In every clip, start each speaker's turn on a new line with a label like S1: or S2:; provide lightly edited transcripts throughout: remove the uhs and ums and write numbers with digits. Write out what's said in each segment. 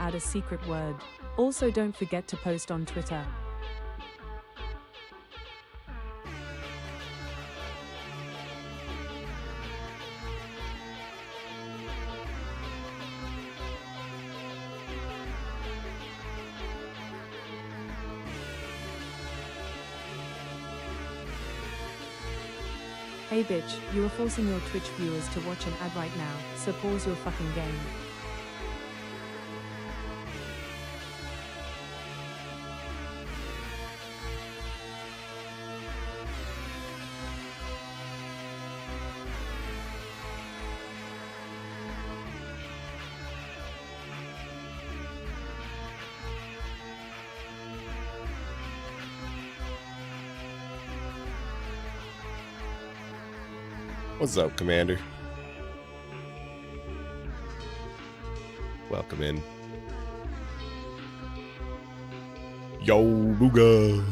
S1: add a secret word. Also, don't forget to post on Twitter. Hey bitch, you are forcing your Twitch viewers to watch an ad right now, so pause your fucking game.
S2: What's up, Commander? Welcome in. Yo, booga.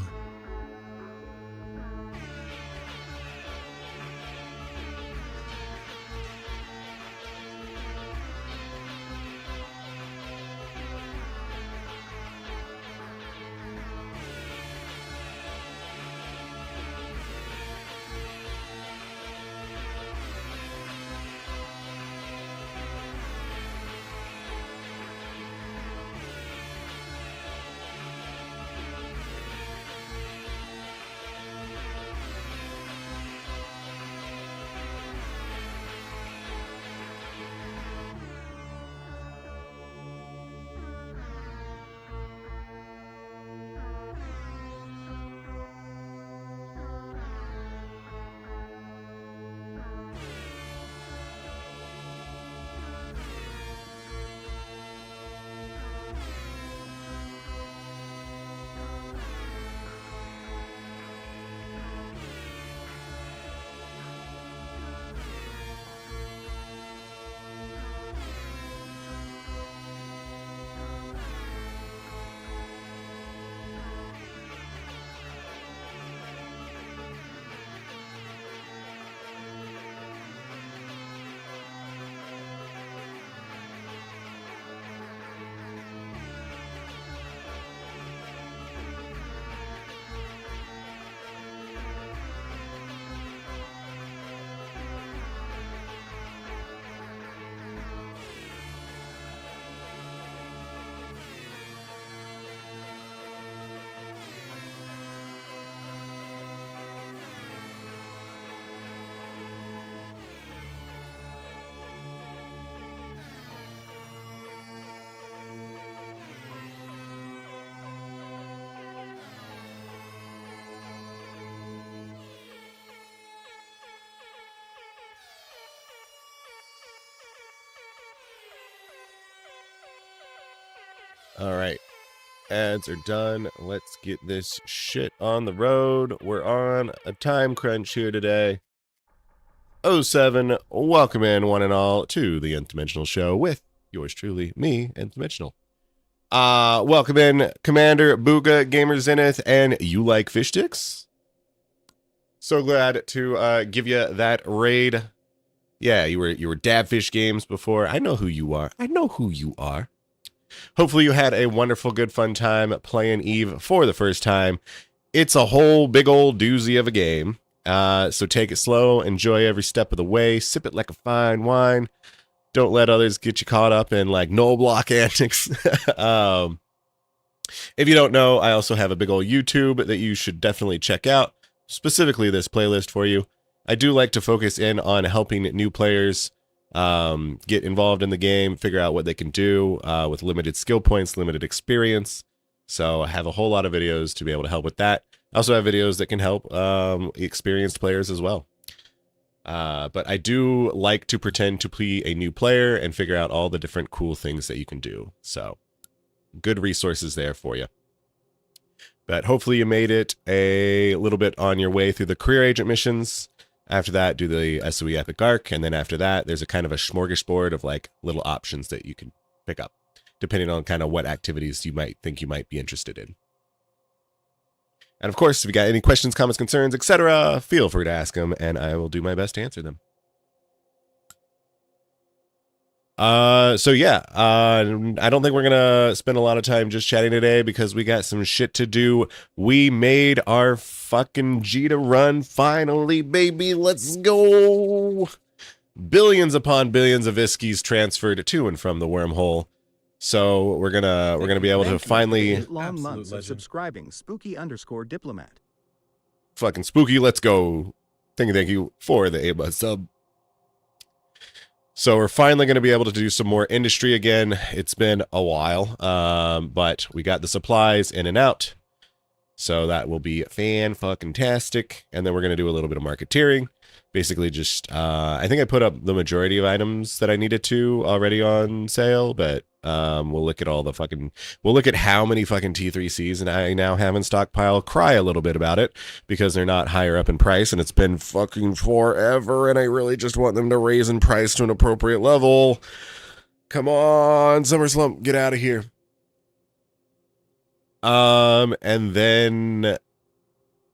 S2: All right. Ads are done. Let's get this shit on the road. We're on a time crunch here today. 07, welcome in one and all to the Nth Dimensional Show with yours truly, me, Nth Dimensional. Welcome in Commander, Booga, Gamer Zenith, and You Like Fish Sticks. So glad to give you that raid. Yeah, you were Dabfish Games before. I know who you are. I know who you are. Hopefully you had a wonderful, good, fun time playing Eve for the first time. It's a whole big old doozy of a game. So take it slow, enjoy every step of the way, sip it like a fine wine. Don't let others get you caught up in like no block antics. If you don't know, I also have a big old YouTube that you should definitely check out, specifically this playlist for you. I do like to focus in on helping new players get involved in the game, figure out what they can do with limited skill points, limited experience. So I have a whole lot of videos to be able to help with that. I also have videos that can help experienced players as well. But I do like to pretend to be a new player and figure out all the different cool things that you can do. So good resources there for you. But hopefully you made it a little bit on your way through the career agent missions. After that, do the SOE Epic Arc, and then after that, there's a kind of a smorgasbord of like little options that you can pick up, depending on kind of what activities you might think you might be interested in. And of course, if you got any questions, comments, concerns, etc., feel free to ask them, and I will do my best to answer them. So yeah, I don't think we're gonna spend a lot of time just chatting today because we got some shit to do. We made our fucking Jita run finally, baby. Let's go. Billions upon billions of Iskies transferred to and from the wormhole. So we're gonna be able to finally
S3: long months of subscribing spooky_diplomat.
S2: fucking spooky. Let's go. Thank you for the 8-month sub. So we're finally going to be able to do some more industry again. It's been a while, but we got the supplies in and out. So that will be fan-fucking-tastic. And then we're going to do a little bit of marketeering. Basically just, I think I put up the majority of items that I needed to already on sale, but we'll look at we'll look at how many fucking T3Cs and I now have in stockpile, cry a little bit about it because they're not higher up in price and it's been fucking forever and I really just want them to raise in price to an appropriate level. Come on, Summer Slump, get out of here. And then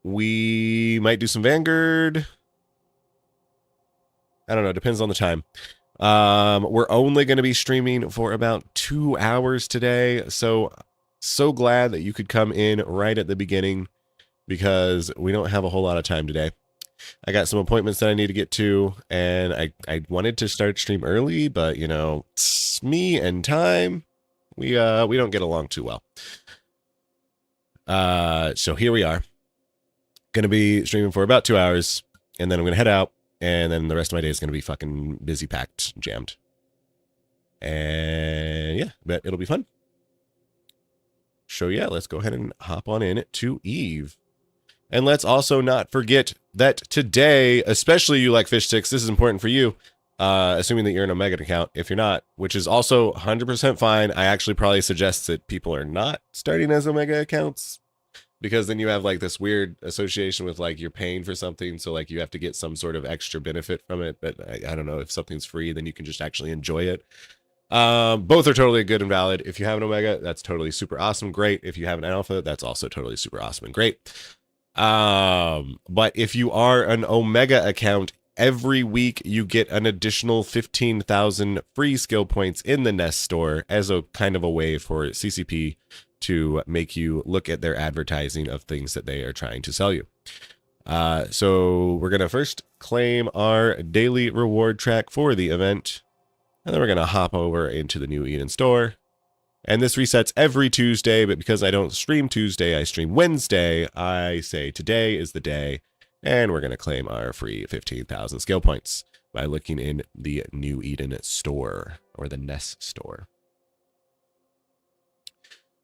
S2: we might do some Vanguard. I don't know. Depends on the time. We're only going to be streaming for about 2 hours today. So glad that you could come in right at the beginning because we don't have a whole lot of time today. I got some appointments that I need to get to, and I wanted to start stream early, but you know, me and time, we don't get along too well. So here we are. Going to be streaming for about 2 hours, and then I'm going to head out. And then the rest of my day is going to be fucking busy, packed, jammed. And yeah, bet it'll be fun. So yeah, let's go ahead and hop on in to Eve. And let's also not forget that today, especially you like fish sticks, this is important for you, assuming that you're an Omega account. If you're not, which is also 100% fine, I actually probably suggest that people are not starting as Omega accounts. Because then you have like this weird association with like you're paying for something. So like you have to get some sort of extra benefit from it. But I don't know, if something's free, then you can just actually enjoy it. Both are totally good and valid. If you have an Omega, that's totally super awesome. Great. If you have an Alpha, that's also totally super awesome and great. But if you are an Omega account, every week you get an additional 15,000 free skill points in the Nest store as a kind of a way for CCP to make you look at their advertising of things that they are trying to sell you. So we're going to first claim our daily reward track for the event, and then we're going to hop over into the new Eden store. And this resets every Tuesday, but because I don't stream Tuesday, I stream Wednesday. I say today is the day, and we're going to claim our free 15,000 skill points by looking in the new Eden store, or the Nest store.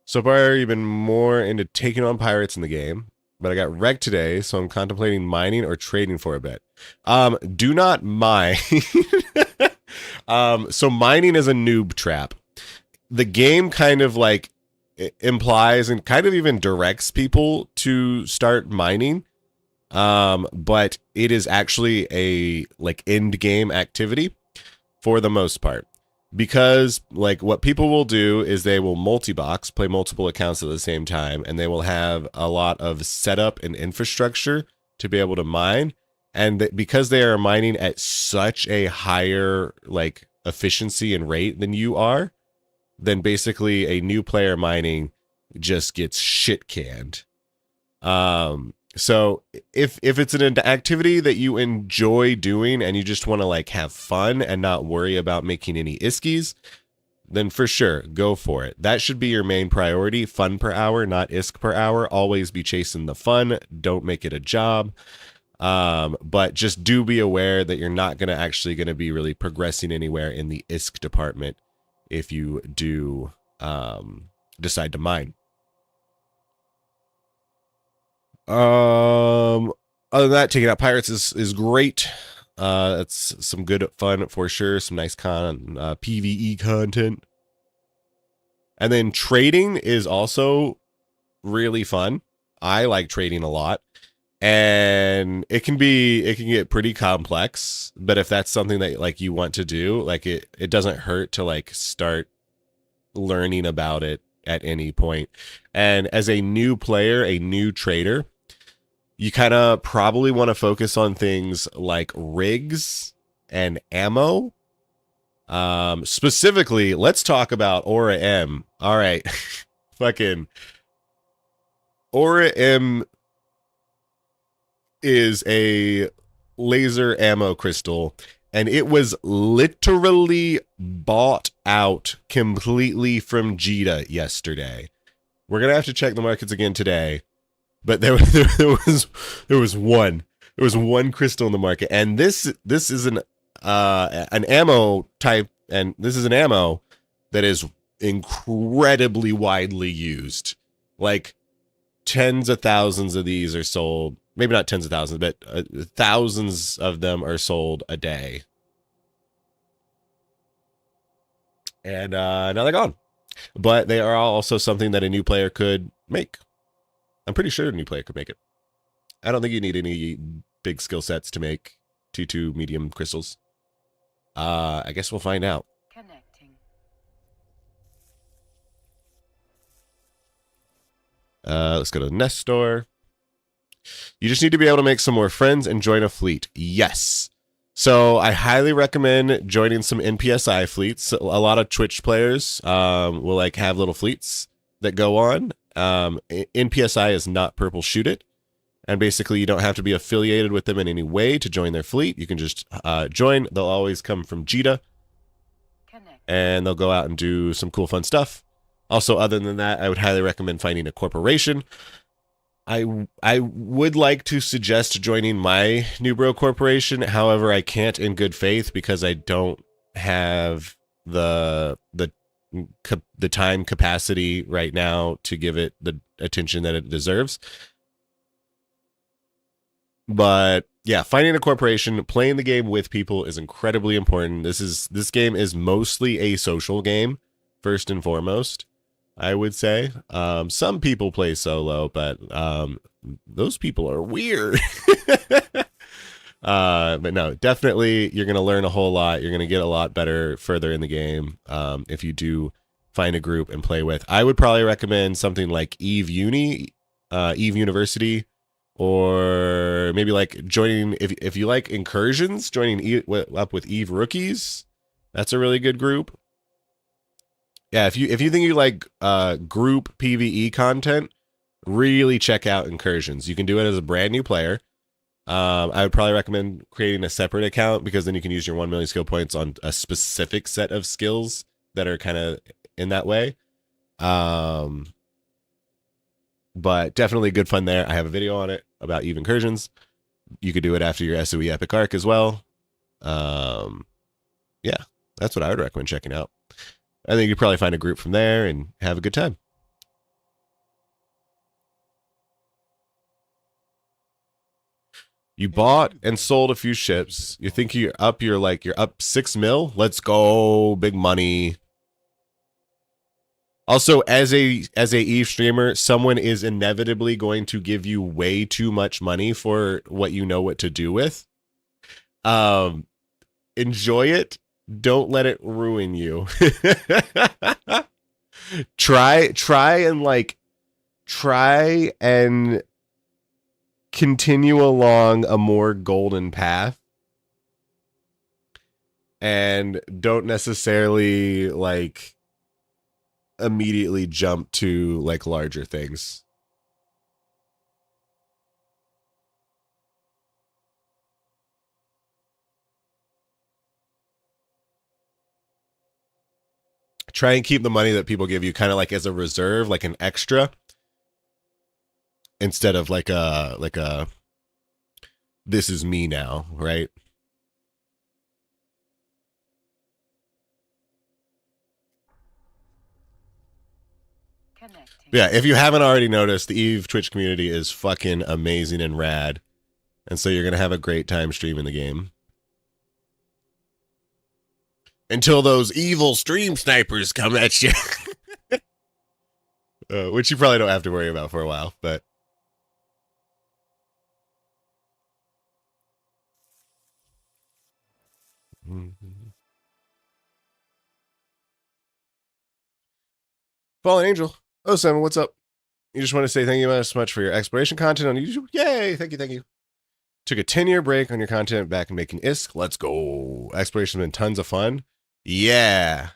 S2: So far, you've been more into taking on pirates in the game, but I got wrecked today, so I'm contemplating mining or trading for a bit. Do not mine. So mining is a noob trap. The game kind of like implies and kind of even directs people to start mining, but it is actually a like end game activity for the most part. Because like what people will do is they will multi-box, play multiple accounts at the same time, and they will have a lot of setup and infrastructure to be able to mine. And because they are mining at such a higher like efficiency and rate than you are, then basically a new player mining just gets shit canned. So if it's an activity that you enjoy doing and you just want to like have fun and not worry about making any iskies, then for sure, go for it. That should be your main priority. Fun per hour, not isk per hour. Always be chasing the fun. Don't make it a job. But just do be aware that you're not going to be really progressing anywhere in the isk department if you do decide to mine. Other than that, taking out pirates is great. That's some good fun for sure. Some nice PvE content. And then trading is also really fun. I like trading a lot. And it can get pretty complex, but if that's something that like you want to do, like it doesn't hurt to like start learning about it at any point. And as a new player, a new trader, you kind of probably want to focus on things like rigs and ammo. Specifically, let's talk about Aura M. All right. Fucking Aura M is a laser ammo crystal, and it was literally bought out completely from Jita yesterday. We're gonna have to check the markets again today, but there was one crystal in the market, and this is an ammo type, and this is an ammo that is incredibly widely used. Like tens of thousands of these are sold. Maybe not tens of thousands, but thousands of them are sold a day. And now they're gone. But they are also something that a new player could make. I'm pretty sure a new player could make it. I don't think you need any big skill sets to make 2-2 medium crystals. I guess we'll find out.
S4: Connecting.
S2: Let's go to the Nest Store. You just need to be able to make some more friends and join a fleet. Yes. So I highly recommend joining some NPSI fleets. A lot of Twitch players will like have little fleets that go on. NPSI is not Purple Shoot It. And basically you don't have to be affiliated with them in any way to join their fleet. You can just join. They'll always come from Jita. And they'll go out and do some cool fun stuff. Also, other than that, I would highly recommend finding a corporation. I would like to suggest joining my New Bro Corporation. However, I can't in good faith because I don't have the time capacity right now to give it the attention that it deserves. But yeah, finding a corporation, playing the game with people is incredibly important. This game is mostly a social game, first and foremost. I would say some people play solo, but those people are weird. But no, definitely you're going to learn a whole lot. You're going to get a lot better further in the game if you do find a group and play with. I would probably recommend something like Eve University, or maybe like joining, if you like incursions, joining up with Eve Rookies. That's a really good group. Yeah, if you think you like group PvE content, really check out Incursions. You can do it as a brand new player. I would probably recommend creating a separate account because then you can use your 1 million skill points on a specific set of skills that are kind of in that way. But definitely good fun there. I have a video on it about Eve Incursions. You could do it after your SOE Epic Arc as well. Yeah, that's what I would recommend checking out. I think you could probably find a group from there and have a good time. You bought and sold a few ships. You think you're up 6 mil? Let's go. Big money. Also, as a Eve streamer, someone is inevitably going to give you way too much money for what you know what to do with. Enjoy it. Don't let it ruin you. Try and continue along a more golden path, and don't necessarily like immediately jump to like larger things. Try and keep the money that people give you kind of like as a reserve, like an extra, instead of like a this is me now, right? Yeah, if you haven't already noticed, the Eve Twitch community is fucking amazing and rad. And so you're going to have a great time streaming the game. Until those evil stream snipers come at you. Which you probably don't have to worry about for a while, but... Fallen Angel 07, what's up? You just want to say thank you so much for your exploration content on YouTube. Yay, thank you. Took a 10-year break on your content back in making ISK. Let's go. Exploration's been tons of fun. Yeah.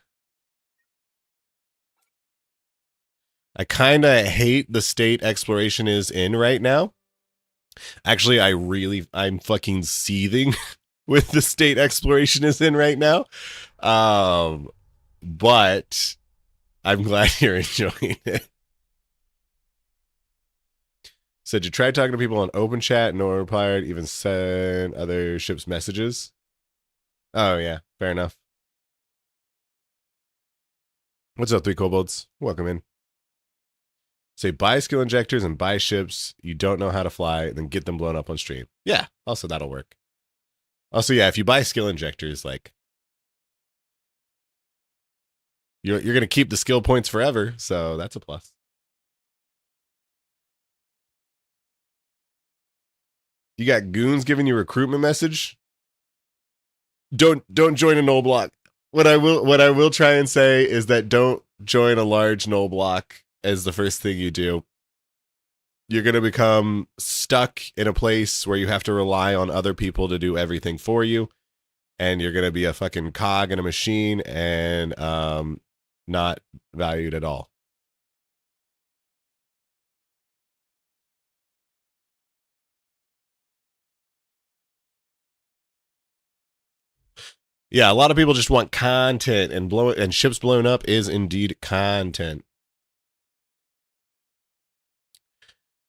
S2: I kind of hate the state exploration is in right now. Actually, I'm fucking seething with the state exploration is in right now. But I'm glad you're enjoying it. Said you tried talking to people on open chat, no one replied, even sent other ships messages. Oh yeah, fair enough. What's up, 3 kobolds? Welcome in. Say buy skill injectors and buy ships you don't know how to fly, and then get them blown up on stream. Yeah, also that'll work. Also, yeah, if you buy skill injectors, like you're gonna keep the skill points forever, so that's a plus. You got goons giving you recruitment message. Don't join a null block. What I will try and say is that don't join a large null block as the first thing you do. You're going to become stuck in a place where you have to rely on other people to do everything for you, and you're going to be a fucking cog in a machine and not valued at all. Yeah, a lot of people just want content, and ships blown up is indeed content.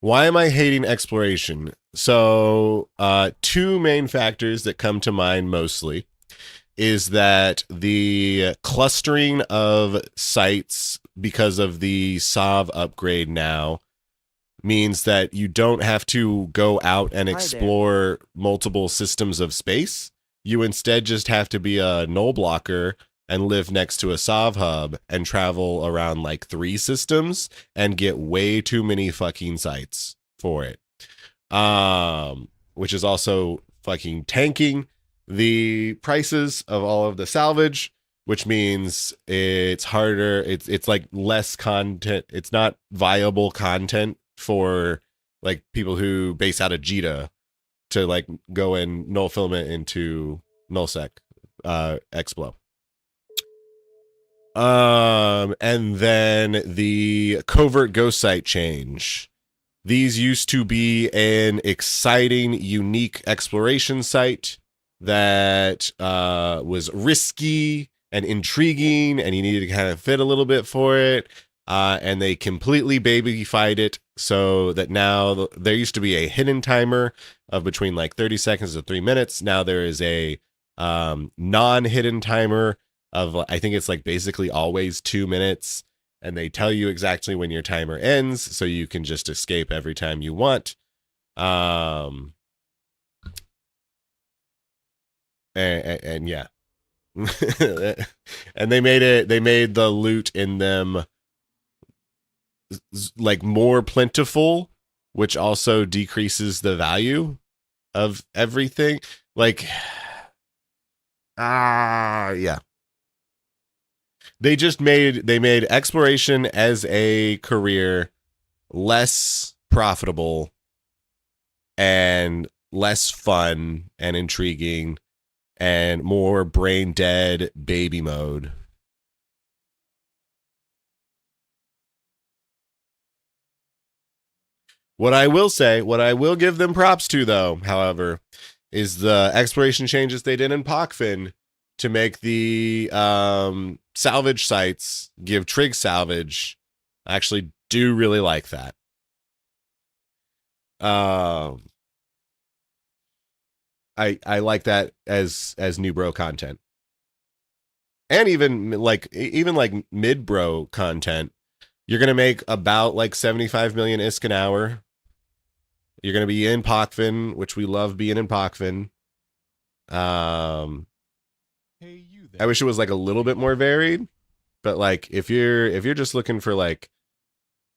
S2: Why am I hating exploration? So, 2 main factors that come to mind mostly is that the clustering of sites because of the SOV upgrade now means that you don't have to go out and explore multiple systems of space. You instead just have to be a null blocker and live next to a SOV hub and travel around like 3 systems and get way too many fucking sites for it. Which is also fucking tanking the prices of all of the salvage, which means it's harder. It's like less content. It's not viable content for like people who base out of Jita to like go and null filament into nullsec explo. And then the covert ghost site change. These used to be an exciting, unique exploration site that was risky and intriguing, and you needed to kind of fit a little bit for it. And they completely babyfied it so that now there used to be a hidden timer of between like 30 seconds to 3 minutes. Now there is a non-hidden timer of, I think it's like basically always 2 minutes. And they tell you exactly when your timer ends, so you can just escape every time you want. And yeah. And they made the loot in them like more plentiful, which also decreases the value of everything. Like, yeah. They made exploration as a career less profitable and less fun and intriguing and more brain dead baby mode. What I will give them props to though, however, is the exploration changes they did in Pockfin to make the salvage sites give trig salvage. I actually do really like that. I like that as new bro content. And even like mid bro content. You're going to make about like 75 million ISK an hour. You're going to be in Pockfin, which we love being in Pockfin. I wish it was like a little bit more varied, but like if you're just looking for like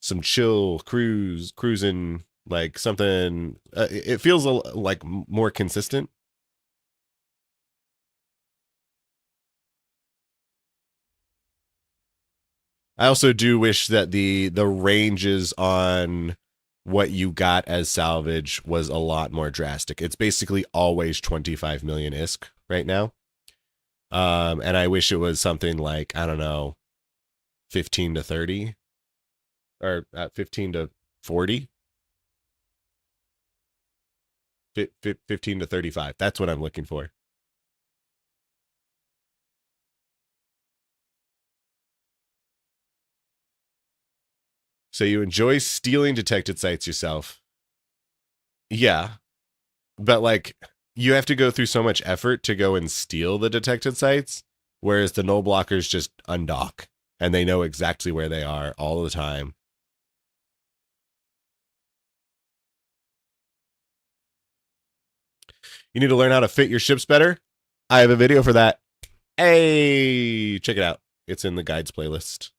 S2: some chill cruising, like something, it feels like more consistent. I also do wish that the ranges on what you got as salvage was a lot more drastic. It's basically always 25 million ISK right now. And I wish it was something like, I don't know, 15 to 30 or 15 to 40, 15 to 35. That's what I'm looking for. So you enjoy stealing detected sites yourself. Yeah. But like you have to go through so much effort to go and steal the detected sites, whereas the null blockers just undock and they know exactly where they are all the time. You need to learn how to fit your ships better? I have a video for that. Hey, check it out. It's in the guides playlist.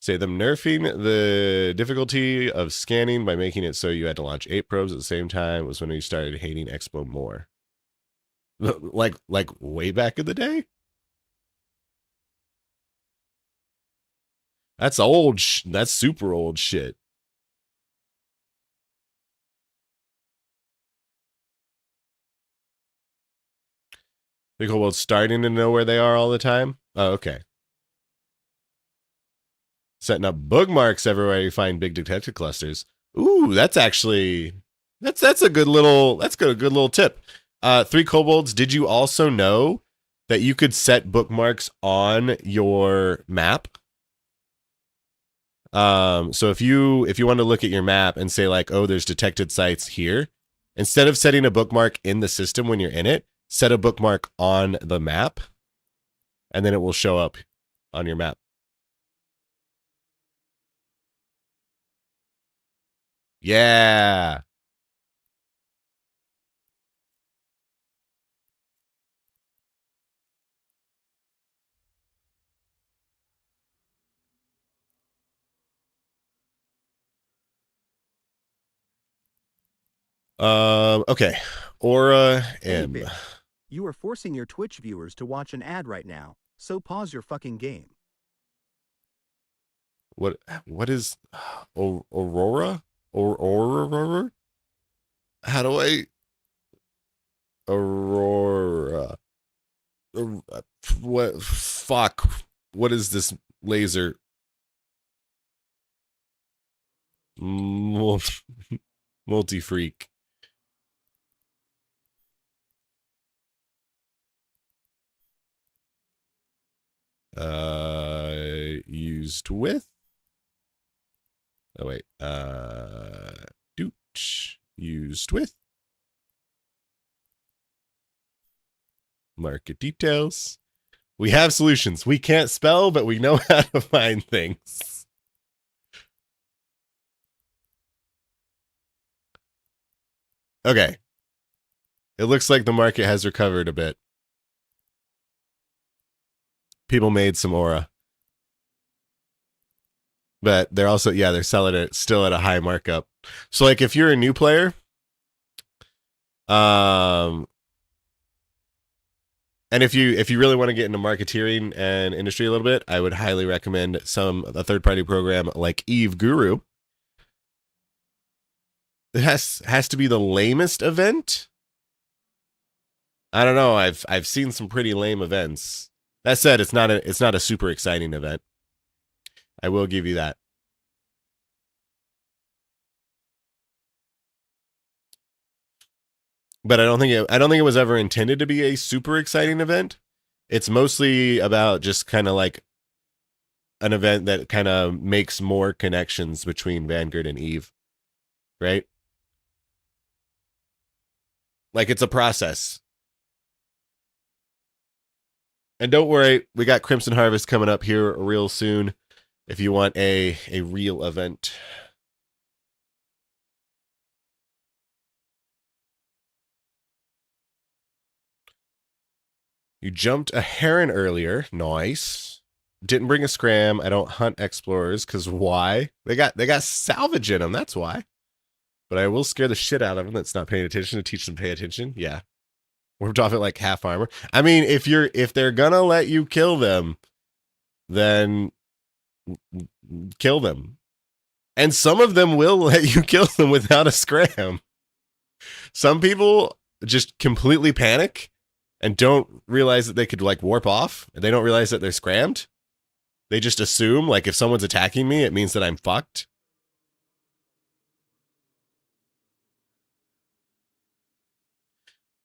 S2: Say them nerfing the difficulty of scanning by making it so you had to launch 8 probes at the same time was when we started hating Expo more. Like way back in the day? That's old. That's super old shit. They go, well, starting to know where they are all the time. Oh, okay. Setting up bookmarks everywhere you find big detected clusters. Ooh, that's actually that's a good little a good little tip. 3 kobolds. Did you also know that you could set bookmarks on your map? So if you want to look at your map and say like, oh, there's detected sites here, instead of setting a bookmark in the system when you're in it, set a bookmark on the map, and then it will show up on your map. Yeah. Okay. Aura
S3: Hey,
S2: M.
S3: bitch. You are forcing your Twitch viewers to watch an ad right now, so pause your fucking game.
S2: What is Aurora? Or Aurora? How do I Aurora? What fuck? What is this laser? Multi freak. Used with. Oh wait. Dooch. Used with. Market details. We have solutions. We can't spell, but we know how to find things. Okay. It looks like the market has recovered a bit. People made some aura. But they're also, yeah, they're selling it still at a high markup. So like if you're a new player, and if you really want to get into marketeering and industry a little bit, I would highly recommend a third-party program like Eve Guru. It has to be the lamest event. I don't know. I've seen some pretty lame events. That said, it's not a super exciting event. I will give you that. But I don't think it was ever intended to be a super exciting event. It's mostly about just kind of like an event that kind of makes more connections between Vanguard and Eve, right? Like it's a process. And don't worry, we got Crimson Harvest coming up here real soon if you want a real event. You jumped a heron earlier. Nice. Didn't bring a scram. I don't hunt explorers because why? They got salvage in them. That's why. But I will scare the shit out of them that's not paying attention to teach them to pay attention. Yeah. Warped off at like half armor. I mean, if they're gonna let you kill them, then kill them. And some of them will let you kill them without a scram. Some people just completely panic and don't realize that they could like warp off. They don't realize that they're scrammed. They just assume like if someone's attacking me, it means that I'm fucked.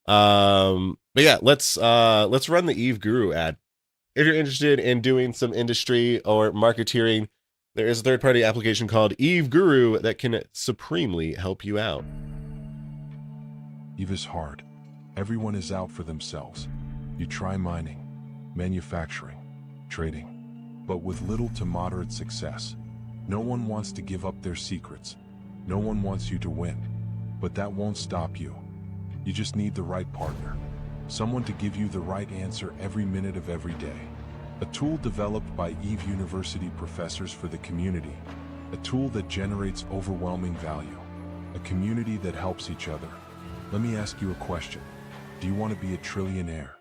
S2: But yeah, let's run the Eve Guru ad. If you're interested in doing some industry or marketeering, there is a third-party application called Eve Guru that can supremely help you out.
S4: Eve is hard. Everyone is out for themselves. You try mining, manufacturing, trading, but with little to moderate success. No one wants to give up their secrets. No one wants you to win, but that won't stop you. You just need the right partner. Someone to give you the right answer every minute of every day. A tool developed by Eve University professors for the community. A tool that generates overwhelming value. A community that helps each other. Let me ask you a question. Do you want to be a trillionaire?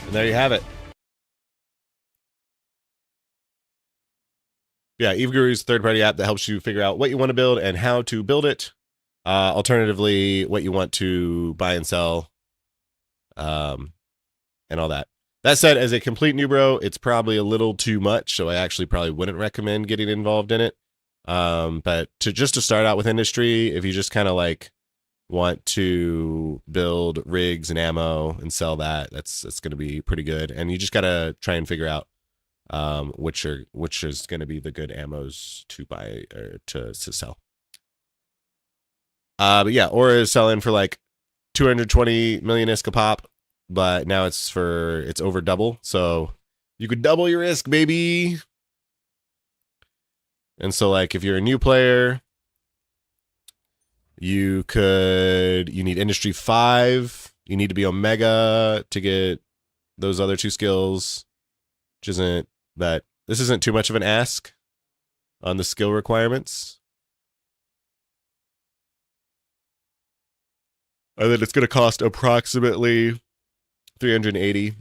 S2: And there you have it. Yeah, Eve Guru's third-party app that helps you figure out what you want to build and how to build it. Alternatively, what you want to buy and sell, and all that. That said, as a complete new bro, it's probably a little too much, so I actually probably wouldn't recommend getting involved in it. But to start out with industry, if you just kind of like want to build rigs and ammo and sell that, that's going to be pretty good. And you just got to try and figure out which is going to be the good ammos to buy or to sell. But yeah, Aura is selling for like 220 million ISK a pop, but now it's over double, so you could double your ISK, baby. And so like if you're a new player, you need industry 5, you need to be Omega to get those other 2 skills, which isn't, but this isn't too much of an ask on the skill requirements. And then it's going to cost approximately 380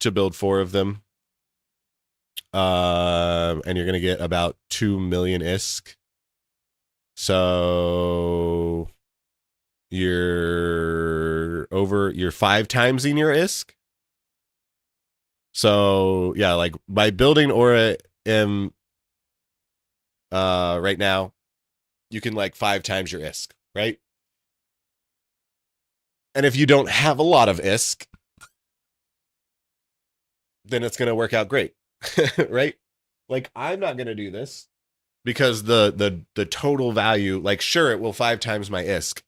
S2: to build 4 of them. And you're going to get about 2 million ISK. So you're 5 timesing your ISK. So yeah, like by building Aura M right now, you can like 5 times your ISK, right? And if you don't have a lot of ISK, then it's going to work out great, right? Like I'm not going to do this because the total value, like sure, it will 5 times my ISK,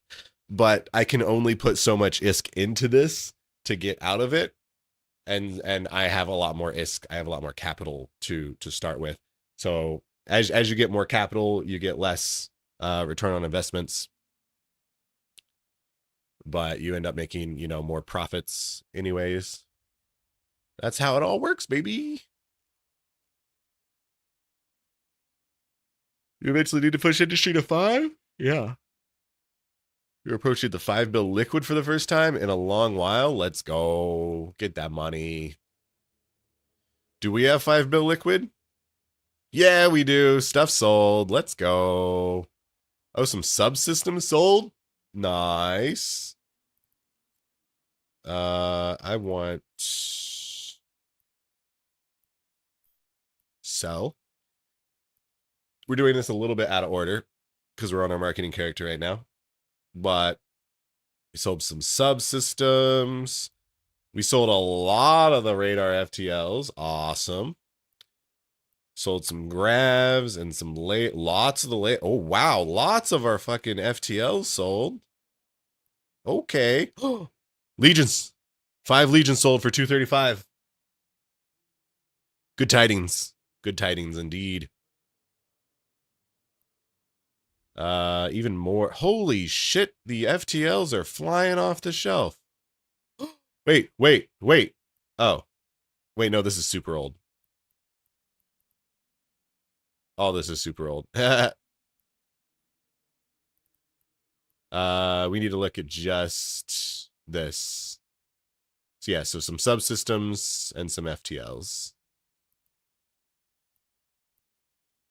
S2: but I can only put so much ISK into this to get out of it. And I have a lot more ISK. I have a lot more capital to start with. So as you get more capital, you get less return on investments, but you end up making, more profits anyways. That's how it all works, baby. You eventually need to push industry to 5? Yeah. You're approaching the 5 bill liquid for the first time in a long while. Let's go. Get that money. Do we have 5 bill liquid? Yeah, we do. Stuff sold. Let's go. Oh, some subsystems sold? Nice. I want sell. We're doing this a little bit out of order because we're on our marketing character right now. But we sold some subsystems. We sold a lot of the radar FTLs. Awesome. Sold some gravs and some lots of the oh wow, lots of our fucking FTLs sold. Okay. Legions. 5 legions sold for 235. Good tidings. Good tidings indeed. Even more. Holy shit, the FTLs are flying off the shelf. Wait. Oh. Wait, no, this is super old. Oh, this is super old. We need to look at just this. So yeah, so some subsystems and some FTLs.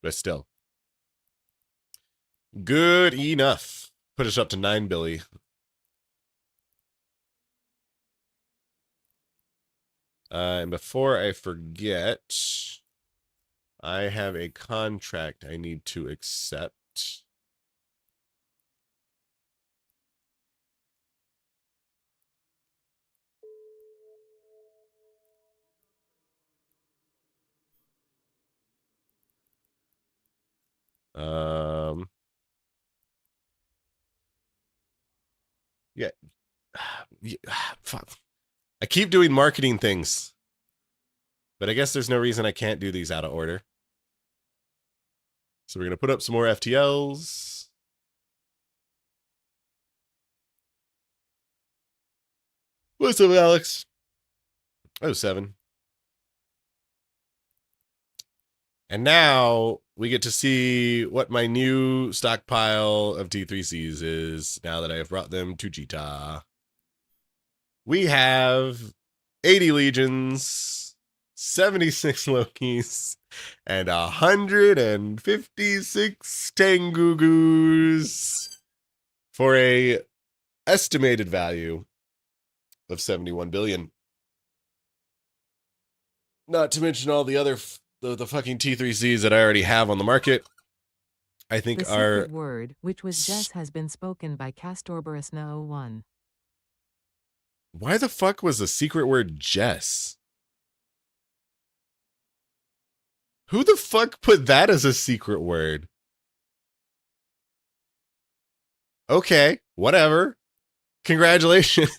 S2: But still. Good enough. Put us up to 9 billy. And before I forget, I have a contract I need to accept. Yeah. Fuck. I keep doing marketing things, but I guess there's no reason I can't do these out of order. So we're going to put up some more FTLs. What's up, Alex? 07. And now we get to see what my new stockpile of T3Cs is now that I have brought them to Jita. We have 80 legions, 76 Lokis, and 156 Tengugus for a estimated value of 71 billion. Not to mention all the other the fucking T3Cs that I already have on the market. I think
S1: The
S2: are
S1: secret word, which was Jess, has been spoken by Castorbarusna 01.
S2: Why the fuck was the secret word Jess? Who the fuck put that as a secret word? Okay, whatever. Congratulations.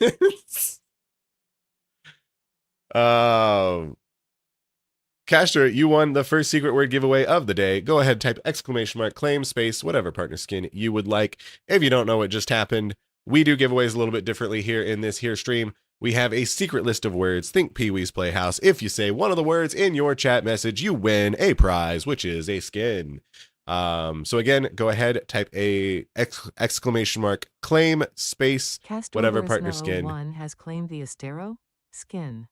S2: Castro, you won the first secret word giveaway of the day. Go ahead, type exclamation mark, claim space, whatever partner skin you would like. If you don't know what just happened, we do giveaways a little bit differently here in this here stream. We have a secret list of words. Think Pee-wee's Playhouse. If you say one of the words in your chat message, you win a prize, which is a skin. So again, go ahead, type a exclamation mark, claim space, whatever partner skin.
S1: One has claimed the Astero skin.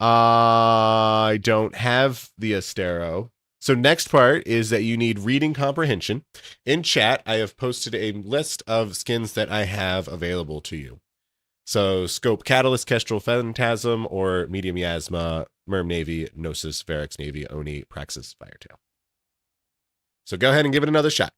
S2: I don't have the Astero. So next part is that you need reading comprehension. In chat, I have posted a list of skins that I have available to you. So Scope Catalyst, Kestrel Phantasm, or Medium Miasma, Merm Navy, Gnosis, Varix Navy, Oni, Praxis, Firetail. So go ahead and give it another shot.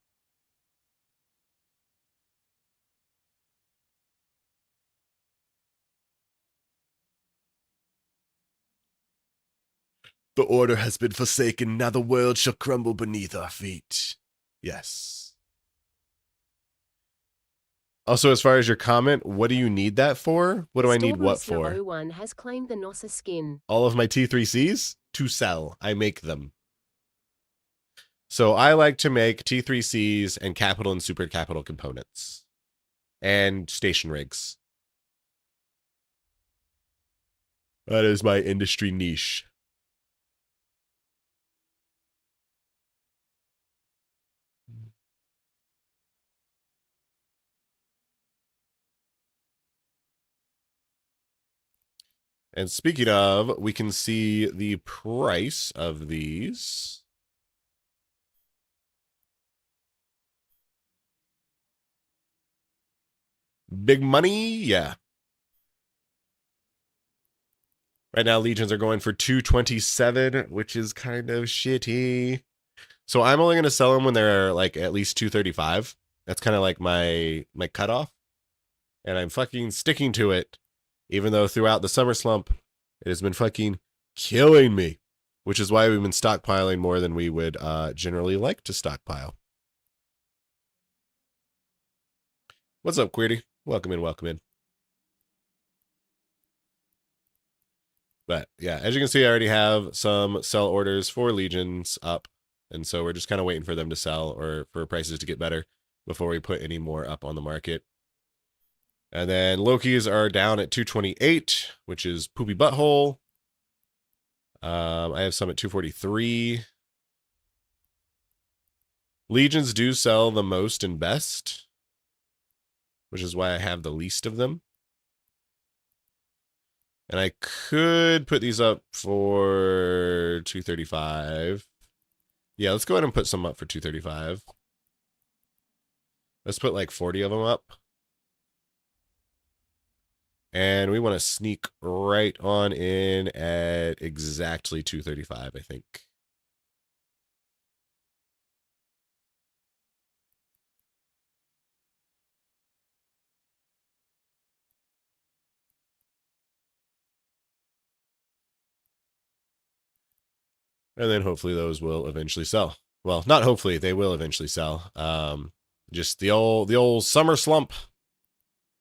S2: The order has been forsaken, now the world shall crumble beneath our feet. Yes. Also, as far as your comment, what do you need that for? What do I need what for?
S5: 01 has claimed the Nossa skin.
S2: All of my T3Cs? To sell. I make them. So I like to make T3Cs and capital and super capital components. And station rigs. That is my industry niche. And speaking of, we can see the price of these. Big money? Yeah. Right now, Legions are going for 227, which is kind of shitty. So I'm only going to sell them when they're like at least 235. That's kind of like my cutoff. And I'm fucking sticking to it. Even though throughout the summer slump, it has been fucking killing me. Which is why we've been stockpiling more than we would generally like to stockpile. What's up, Queerty? Welcome in, welcome in. But yeah, as you can see, I already have some sell orders for Legions up. And so we're just kind of waiting for them to sell or for prices to get better before we put any more up on the market. And then Lokis are down at 228, which is poopy butthole. I have some at 243. Legions do sell the most and best, which is why I have the least of them. And I could put these up for 235. Yeah, let's go ahead and put some up for 235. Let's put like 40 of them up. And we want to sneak right on in at exactly 235, I think. And then hopefully those will eventually sell. Well, not hopefully, they will eventually sell. Just the old summer slump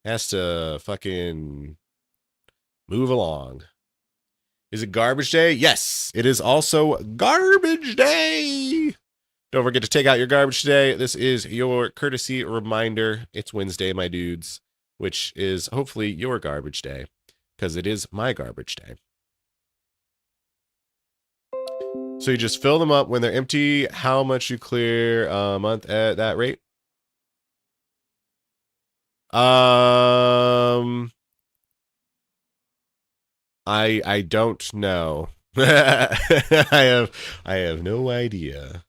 S2: has to fucking move along. Is it garbage day? Yes, it is also garbage day. Don't forget to take out your garbage today. This is your courtesy reminder. It's Wednesday, my dudes, which is hopefully your garbage day because it is my garbage day. So you just fill them up when they're empty. How much you clear a month at that rate? I don't know. I have no idea.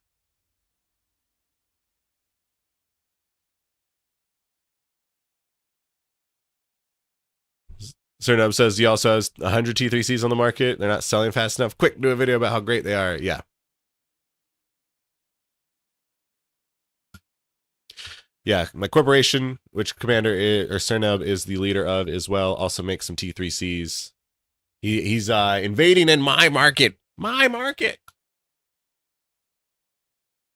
S2: Cernub says he also has 100 T3Cs on the market. They're not selling fast enough. Quick, do a video about how great they are. Yeah. Yeah, my corporation, which Commander or Cernub is the leader of as well, also makes some T3Cs. He's invading in my market. My market.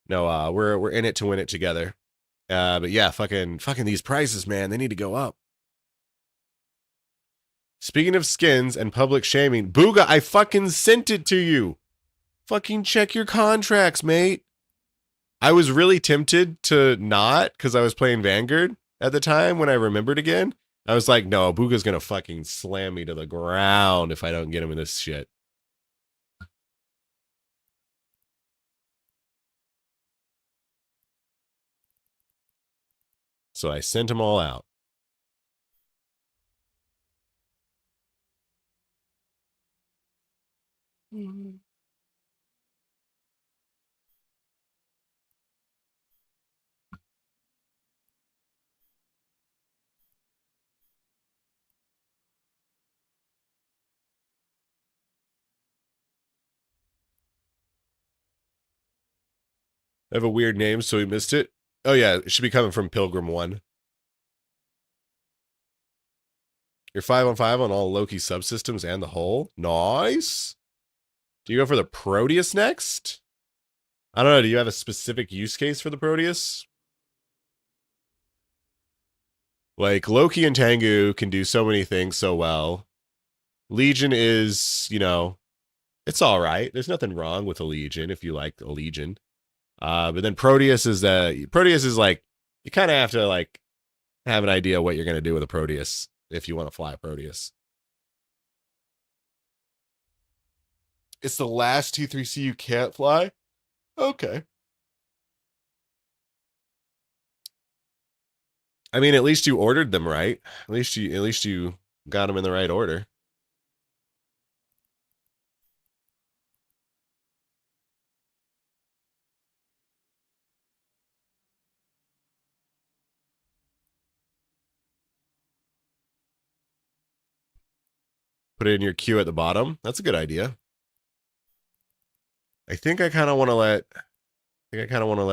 S2: No, we're in it to win it together. But yeah, fucking these prices, man, they need to go up. Speaking of skins and public shaming, Booga, I fucking sent it to you. Fucking check your contracts, mate. I was really tempted to not because I was playing Vanguard at the time when I remembered again. I was like, no, Booga's gonna fucking slam me to the ground if I don't get him in this shit. So I sent them all out. I have a weird name, so we missed it. Oh yeah, it should be coming from Pilgrim 1. You're 5-on-5 on all Loki subsystems and the hull. Nice. Do you go for the Proteus next? I don't know. Do you have a specific use case for the Proteus? Like, Loki and Tengu can do so many things so well. Legion is, you know, it's all right. There's nothing wrong with a Legion if you like a Legion. But then Proteus is like, you kind of have to like have an idea what you're going to do with a Proteus if you want to fly a Proteus. It's the last T3C you can't fly? Okay. I mean, at least you ordered them right. At least you got them in the right order. Put it in your queue at the bottom. That's a good idea. I think I kind of want to let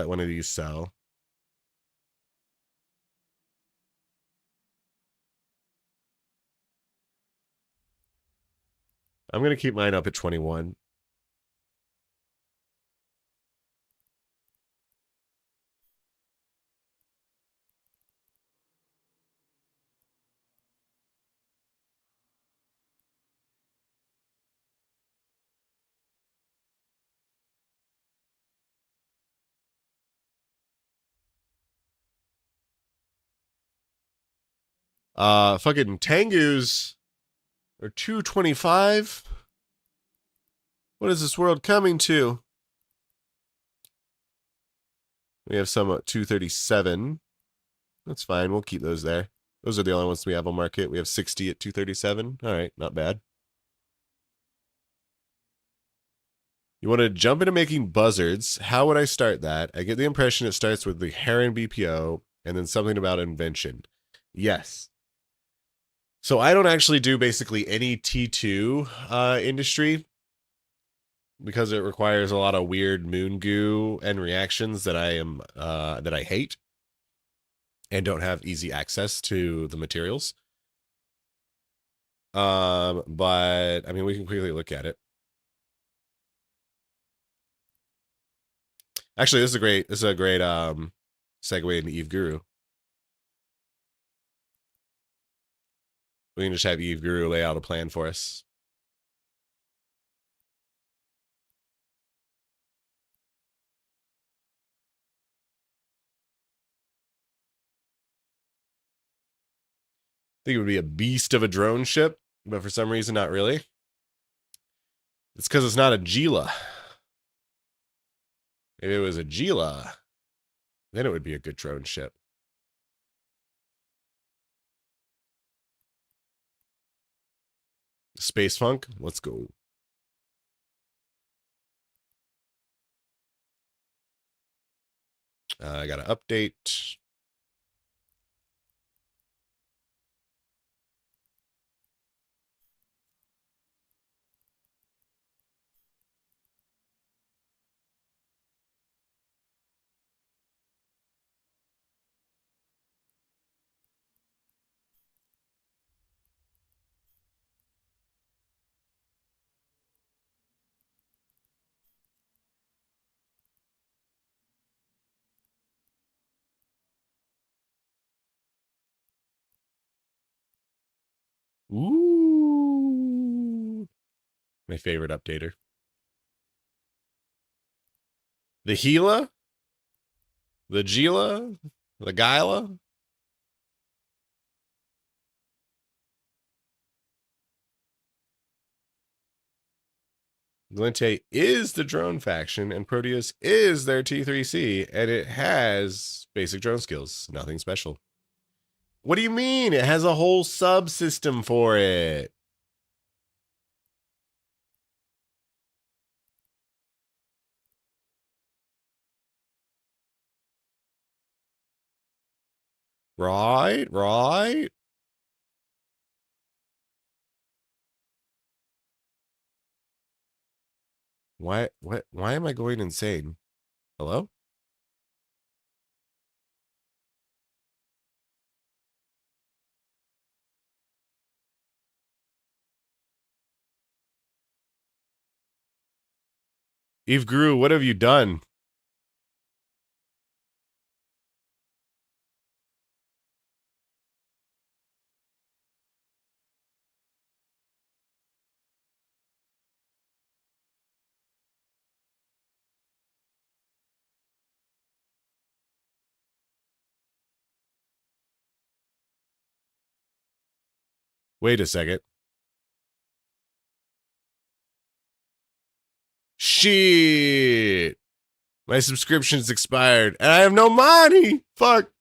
S2: one of these sell. I'm going to keep mine up at 21. Fucking Tengus are 225. What is this world coming to? We have some at 237. That's fine. We'll keep those there. Those are the only ones we have on market. We have 60 at 237. All right, not bad. You want to jump into making buzzards. How would I start that? I get the impression it starts with the Heron BPO and then something about invention. Yes. So I don't actually do basically any T2 industry because it requires a lot of weird moon goo and reactions that I hate and don't have easy access to the materials. But I mean, we can quickly look at it. Actually, this is a great segue into Eve Guru. We can just have Eve Guru lay out a plan for us. I think it would be a beast of a drone ship, but for some reason, not really. It's because it's not a Gila. If it was a Gila, then it would be a good drone ship. Space Funk, let's go. I got to update. Ooh. My favorite updater. The Gila? The Gila? The Gila? Glinte is the drone faction, and Proteus is their T3C, and it has basic drone skills. Nothing special. What do you mean? It has a whole subsystem for it. Right, right. Why am I going insane? Hello? Eve Guru, what have you done? Wait a second. Shit. My subscription's expired and I have no money. Fuck.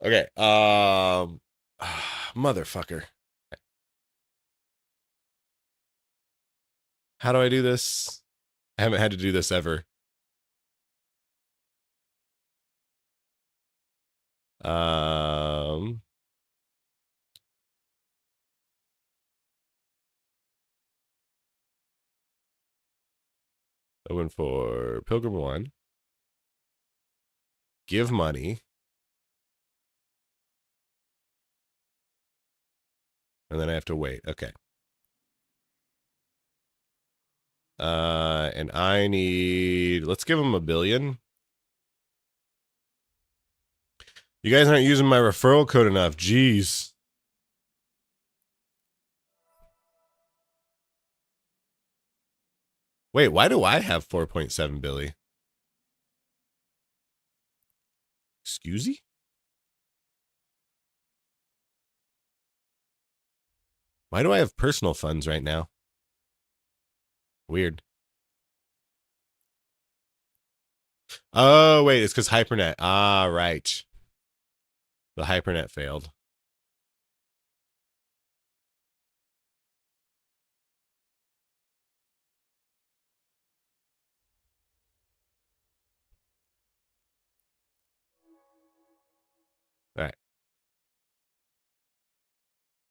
S2: Okay. Motherfucker. How do I do this? I haven't had to do this ever. I went for Pilgrim 1. Give money. And then I have to wait. Okay. And I need, let's give him $1 billion. You guys aren't using my referral code enough. Jeez. Wait, why do I have 4.7 billion? Excuse me? Why do I have personal funds right now? Weird. Oh, wait, it's because Hypernet. Ah, right. The Hypernet failed. All right.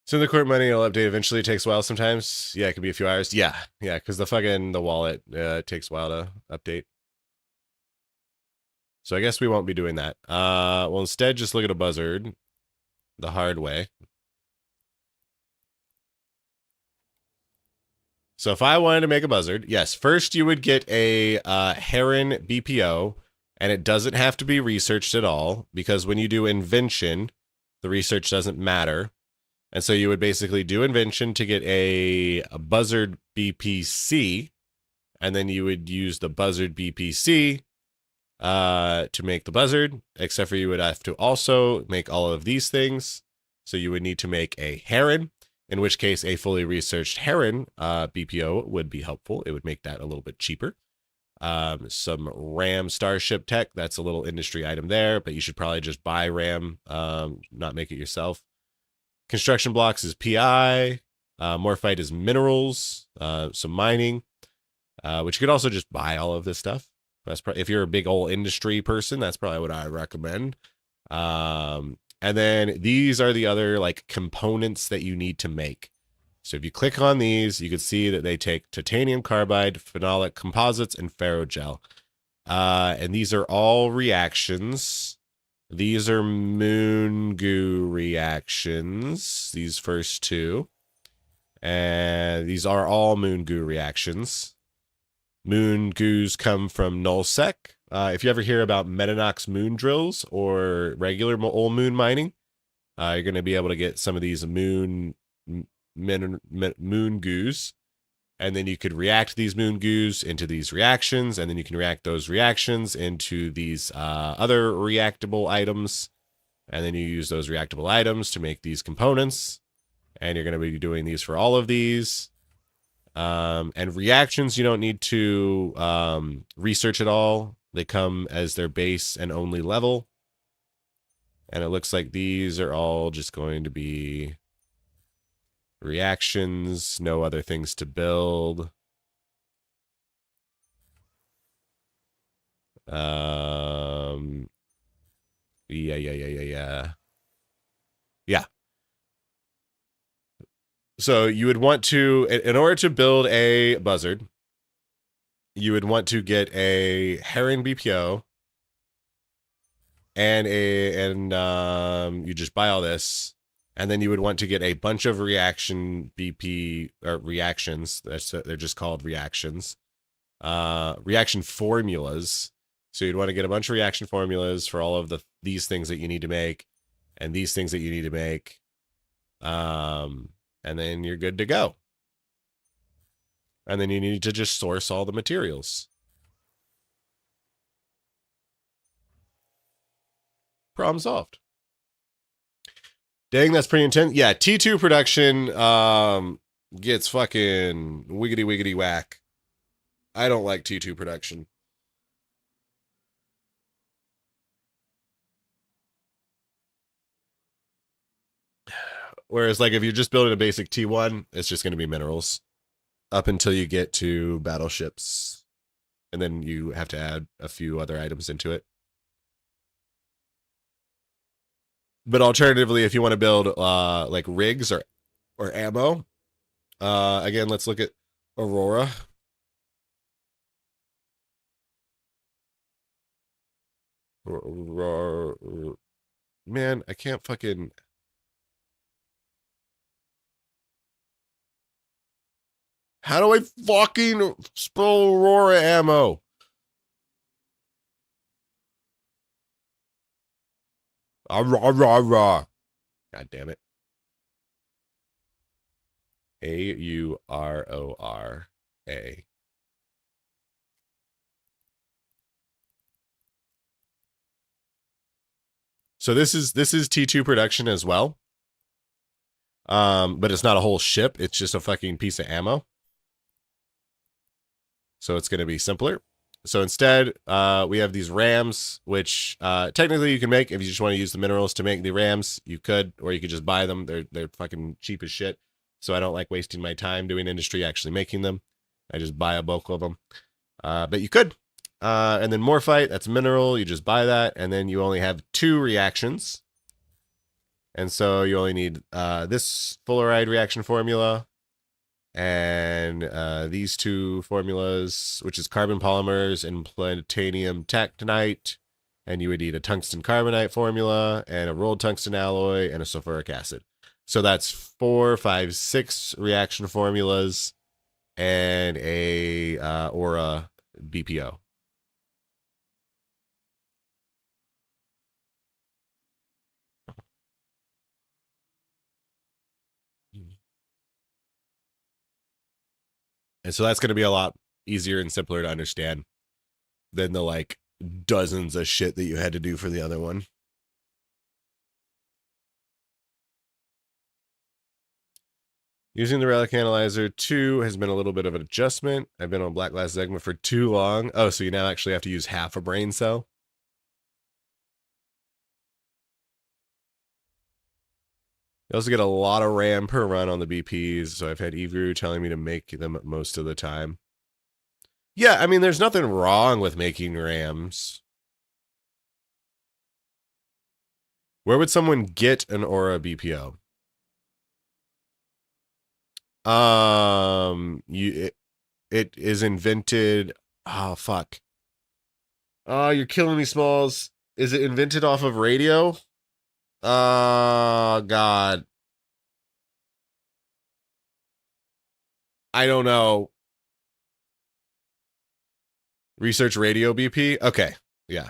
S2: So the court money will update eventually. It takes a while sometimes. Yeah, it could be a few hours. Yeah, because the wallet takes a while to update. So I guess we won't be doing that. We'll instead just look at a buzzard the hard way. So if I wanted to make a buzzard, yes, first you would get a heron BPO, and it doesn't have to be researched at all, because when you do invention, the research doesn't matter. And so you would basically do invention to get a buzzard BPC, and then you would use the buzzard BPC to make the buzzard, except for you would have to also make all of these things. So you would need to make a heron, in which case a fully researched heron BPO would be helpful. It would make that a little bit cheaper. Some RAM Starship tech, that's a little industry item there, but you should probably just buy RAM, not make it yourself. Construction blocks is PI. Morphite is minerals, some mining, which you could also just buy all of this stuff. That's probably, if you're a big old industry person, that's probably what I recommend. And then these are the other like components that you need to make. So if you click on these, you can see that they take titanium carbide, phenolic composites, and ferrogel. And these are all reactions. These are moon goo reactions, these first two. And these are all moon goo reactions. Moon goos come from nullsec. If you ever hear about Metanox moon drills or regular old moon mining, you're going to be able to get some of these moon goos. And then you could react these moon goos into these reactions, and then you can react those reactions into these other reactable items. And then you use those reactable items to make these components. And you're going to be doing these for all of these. And reactions, you don't need to research at all. They come as their base and only level. And it looks like these are all just going to be reactions, no other things to build. Yeah. So you would want to, in order to build a buzzard, you would want to get a heron BPO and you just buy all this, and then you would want to get a bunch of reaction BP or reactions. They're just called reactions. Reaction formulas. So you'd want to get a bunch of reaction formulas for all of these things that you need to make, and these things that you need to make. And then you're good to go. And then you need to just source all the materials. Problem solved. Dang, that's pretty intense. Yeah, T2 production gets fucking wiggity wiggity whack. I don't like T2 production. Whereas, like, if you're just building a basic T1, it's just going to be minerals up until you get to battleships. And then you have to add a few other items into it. But alternatively, if you want to build like rigs or ammo, again, let's look at Aurora. Man, I can't fucking... How do I fucking spell Aurora ammo? God damn it. Aurora. So this is T2 production as well. But it's not a whole ship. It's just a fucking piece of ammo. So it's going to be simpler. So instead, we have these rams, which technically you can make if you just want to use the minerals to make the rams. You could, or you could just buy them. They're fucking cheap as shit. So I don't like wasting my time doing industry actually making them. I just buy a bulk of them. But you could. And then Morphite, that's mineral. You just buy that. And then you only have 2 reactions. And so you only need this fulleride reaction formula and these 2 formulas, which is carbon polymers and platinum tactinite. And you would need a tungsten carbonate formula and a rolled tungsten alloy and a sulfuric acid. So that's 4, 5, 6 reaction formulas and a Aura BPO. And so that's going to be a lot easier and simpler to understand than the like dozens of shit that you had to do for the other one. Using the Relic Analyzer 2 has been a little bit of an adjustment. I've been on Black Glass Zegma for too long. Oh, so you now actually have to use half a brain cell? You also get a lot of RAM per run on the BPs, so I've had Evru telling me to make them most of the time. Yeah, I mean, there's nothing wrong with making RAMs. Where would someone get an Aura BPO? It is invented. Oh, fuck. Oh, you're killing me, Smalls. Is it invented off of radio? Oh, God. I don't know. Research radio BP? Okay. Yeah.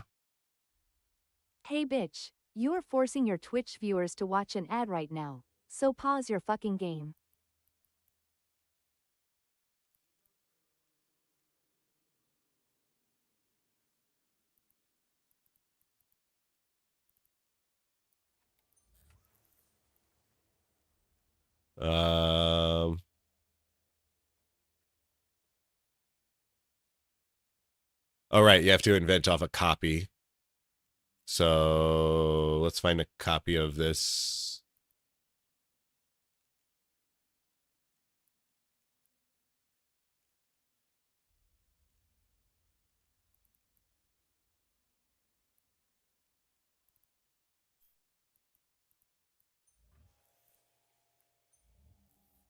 S1: Hey bitch, you are forcing your Twitch viewers to watch an ad right now, so pause your fucking game.
S2: Um. Oh, right. You have to invent off a copy. So let's find a copy of this.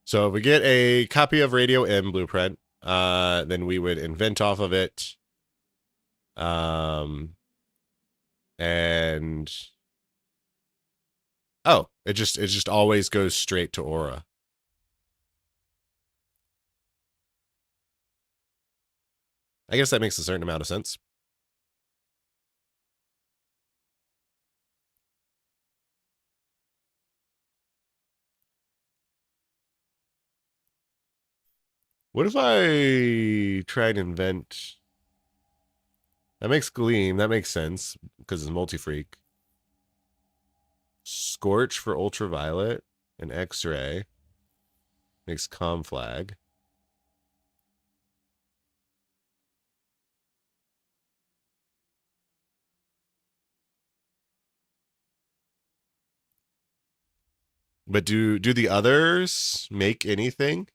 S2: So if we get a copy of Radio M blueprint, then we would invent off of it. And oh, it just always goes straight to Aura. I guess that makes a certain amount of sense. What if I try and invent? That makes Gleam. That makes sense because it's multi-freak. Scorch for ultraviolet and X-ray makes Conflag. But do the others make anything?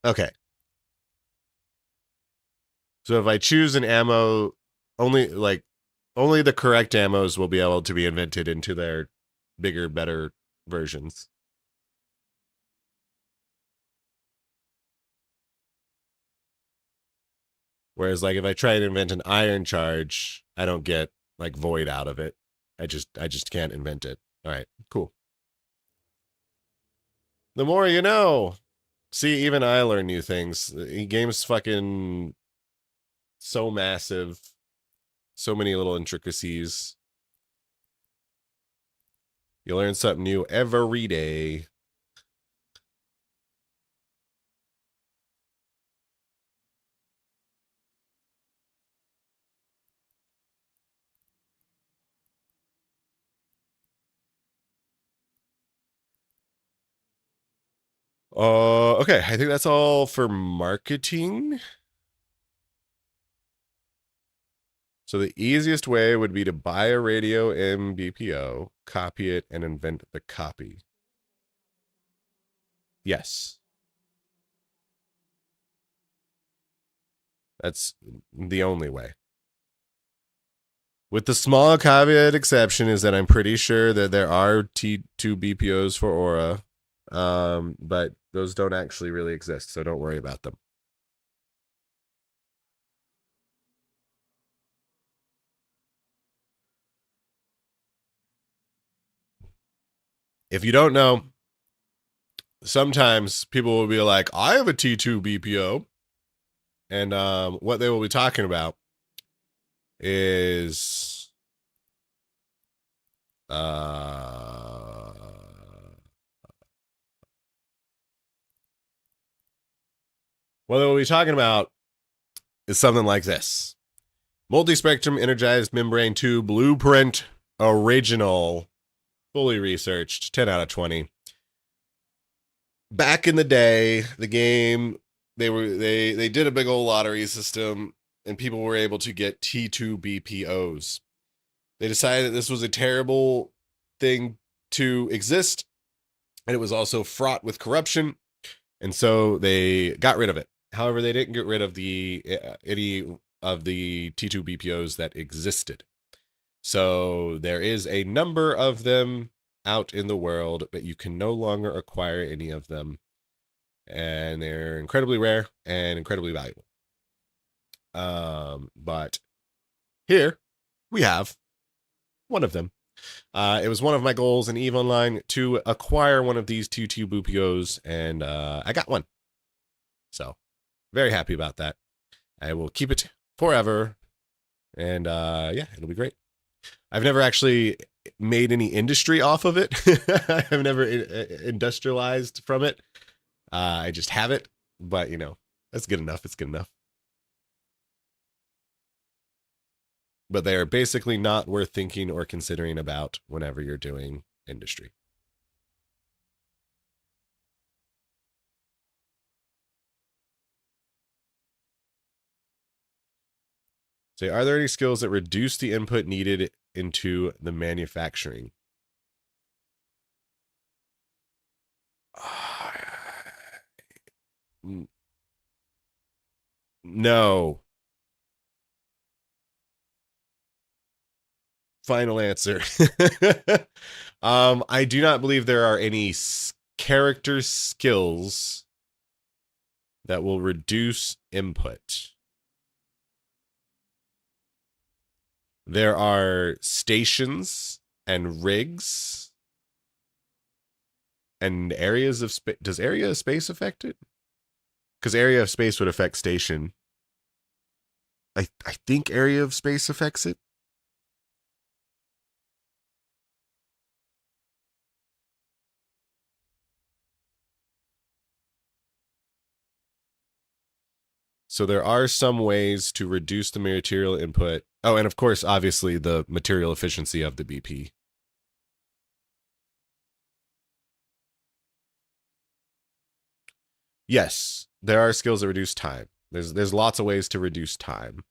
S2: Okay. So if I choose an ammo, only the correct ammos will be able to be invented into their bigger, better versions. Whereas like if I try and invent an iron charge, I don't get like void out of it. I just can't invent it. All right, cool. The more you know. See, even I learn new things. The game's fucking so massive. So many little intricacies. You learn something new every day. Okay, I think that's all for marketing. So the easiest way would be to buy a radio in BPO, copy it, and invent the copy. Yes. That's the only way. With the small caveat exception is that I'm pretty sure that there are T2 BPOs for Aura, but those don't actually really exist, so don't worry about them. If you don't know, sometimes people will be like, I have a T2 BPO. And what they will be talking about is what they will be talking about is something like this. Multi-spectrum energized membrane tube blueprint original, fully researched, 10 out of 20. Back in the day, the game, they did a big old lottery system and people were able to get T2 BPOs. They decided that this was a terrible thing to exist and it was also fraught with corruption, and so they got rid of it. However, they didn't get rid of any of the T2 BPOs that existed. So there is a number of them out in the world, but you can no longer acquire any of them, and they're incredibly rare and incredibly valuable. But here we have one of them. It was one of my goals in EVE Online to acquire one of these T2 BPOs, and I got one. So, very happy about that. I will keep it forever, and yeah, it'll be great. I've never actually made any industry off of it. I've never industrialized from it. I just have it, but you know, that's good enough. It's good enough. But they are basically not worth thinking or considering about whenever you're doing industry. So, are there any skills that reduce the input needed into the manufacturing? No. Final answer. I do not believe there are any character skills that will reduce input. There are stations and rigs and areas of space. Does area of space affect it? Because area of space would affect station. I think area of space affects it. So there are some ways to reduce the material input. Oh, and of course, obviously, the material efficiency of the BP. Yes, there are skills that reduce time. There's lots of ways to reduce time.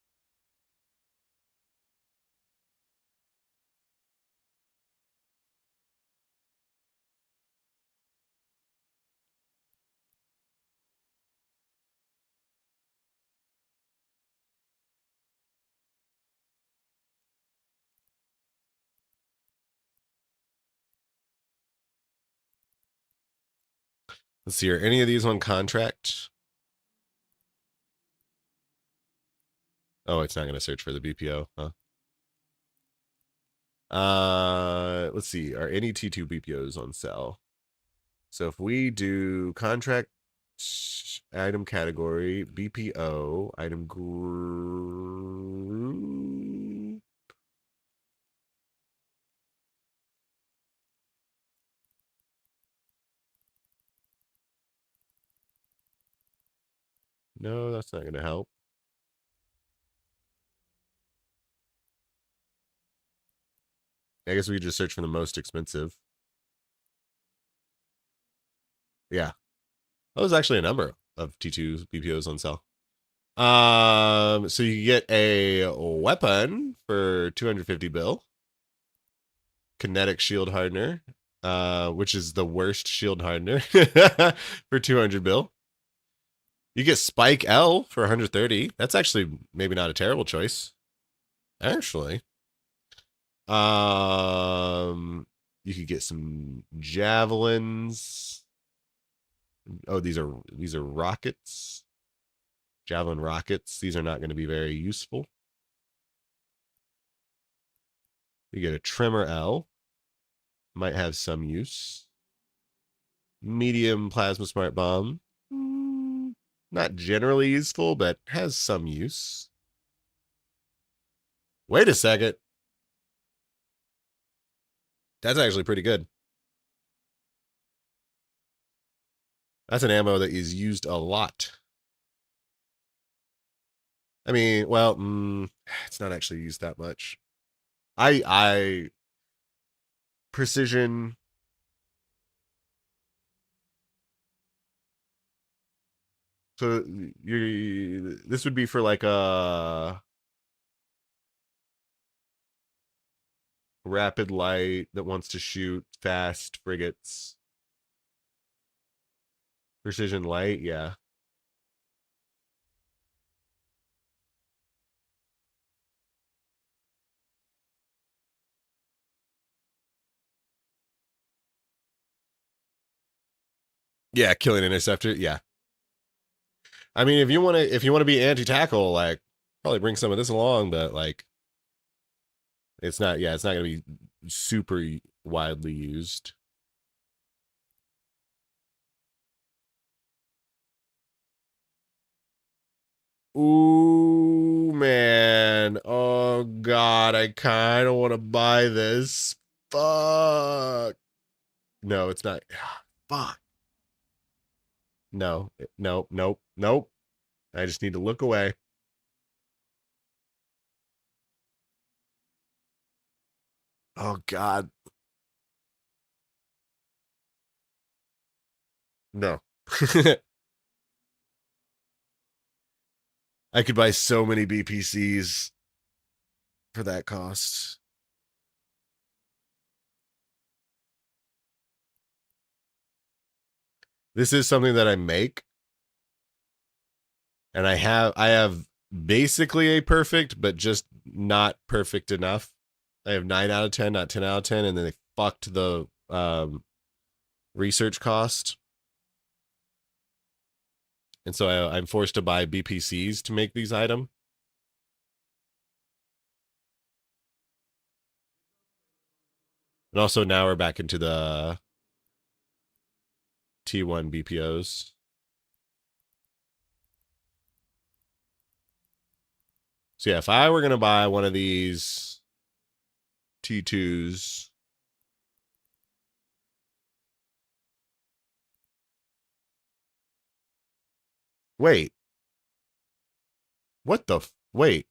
S2: Let's see, are any of these on contract? Oh, it's not going to search for the BPO, huh? Let's see, are any T2 BPOs on sale? So if we do contract Item category, BPO, item group. No, that's not going to help. I guess we could just search for the most expensive. Yeah. Oh, there's actually a number of T2 BPOs on sale. So you get a weapon for 250 bill. Kinetic shield hardener, which is the worst shield hardener for 200 bill. You get Spike L for 130. That's actually maybe not a terrible choice. Actually. You could get some javelins. Oh, these are rockets. Javelin rockets. These are not going to be very useful. You get a trimmer L. Might have some use. Medium plasma smart bomb. Not generally useful, but has some use. Wait a second. That's actually pretty good. That's an ammo that is used a lot. I mean, well, it's not actually used that much. I precision. So this would be for like a rapid light that wants to shoot fast frigates. Precision light, yeah. Yeah, killing interceptor, yeah. I mean, if you want to be anti-tackle, like probably bring some of this along, but like it's not going to be super widely used. Ooh, man. Oh god, I kind of want to buy this. Fuck. No, it's not. Fuck. No. Nope, nope, nope. I just need to look away. Oh god. No. I could buy so many BPCs for that cost. This is something that I make, and I have basically a perfect, but just not perfect enough. I have 9 out of 10, not 10 out of 10, and then they fucked the research cost. And so I'm forced to buy BPCs to make these items. And also now we're back into the T1 BPOs. So yeah, if I were going to buy one of these T2s, wait, what the, wait,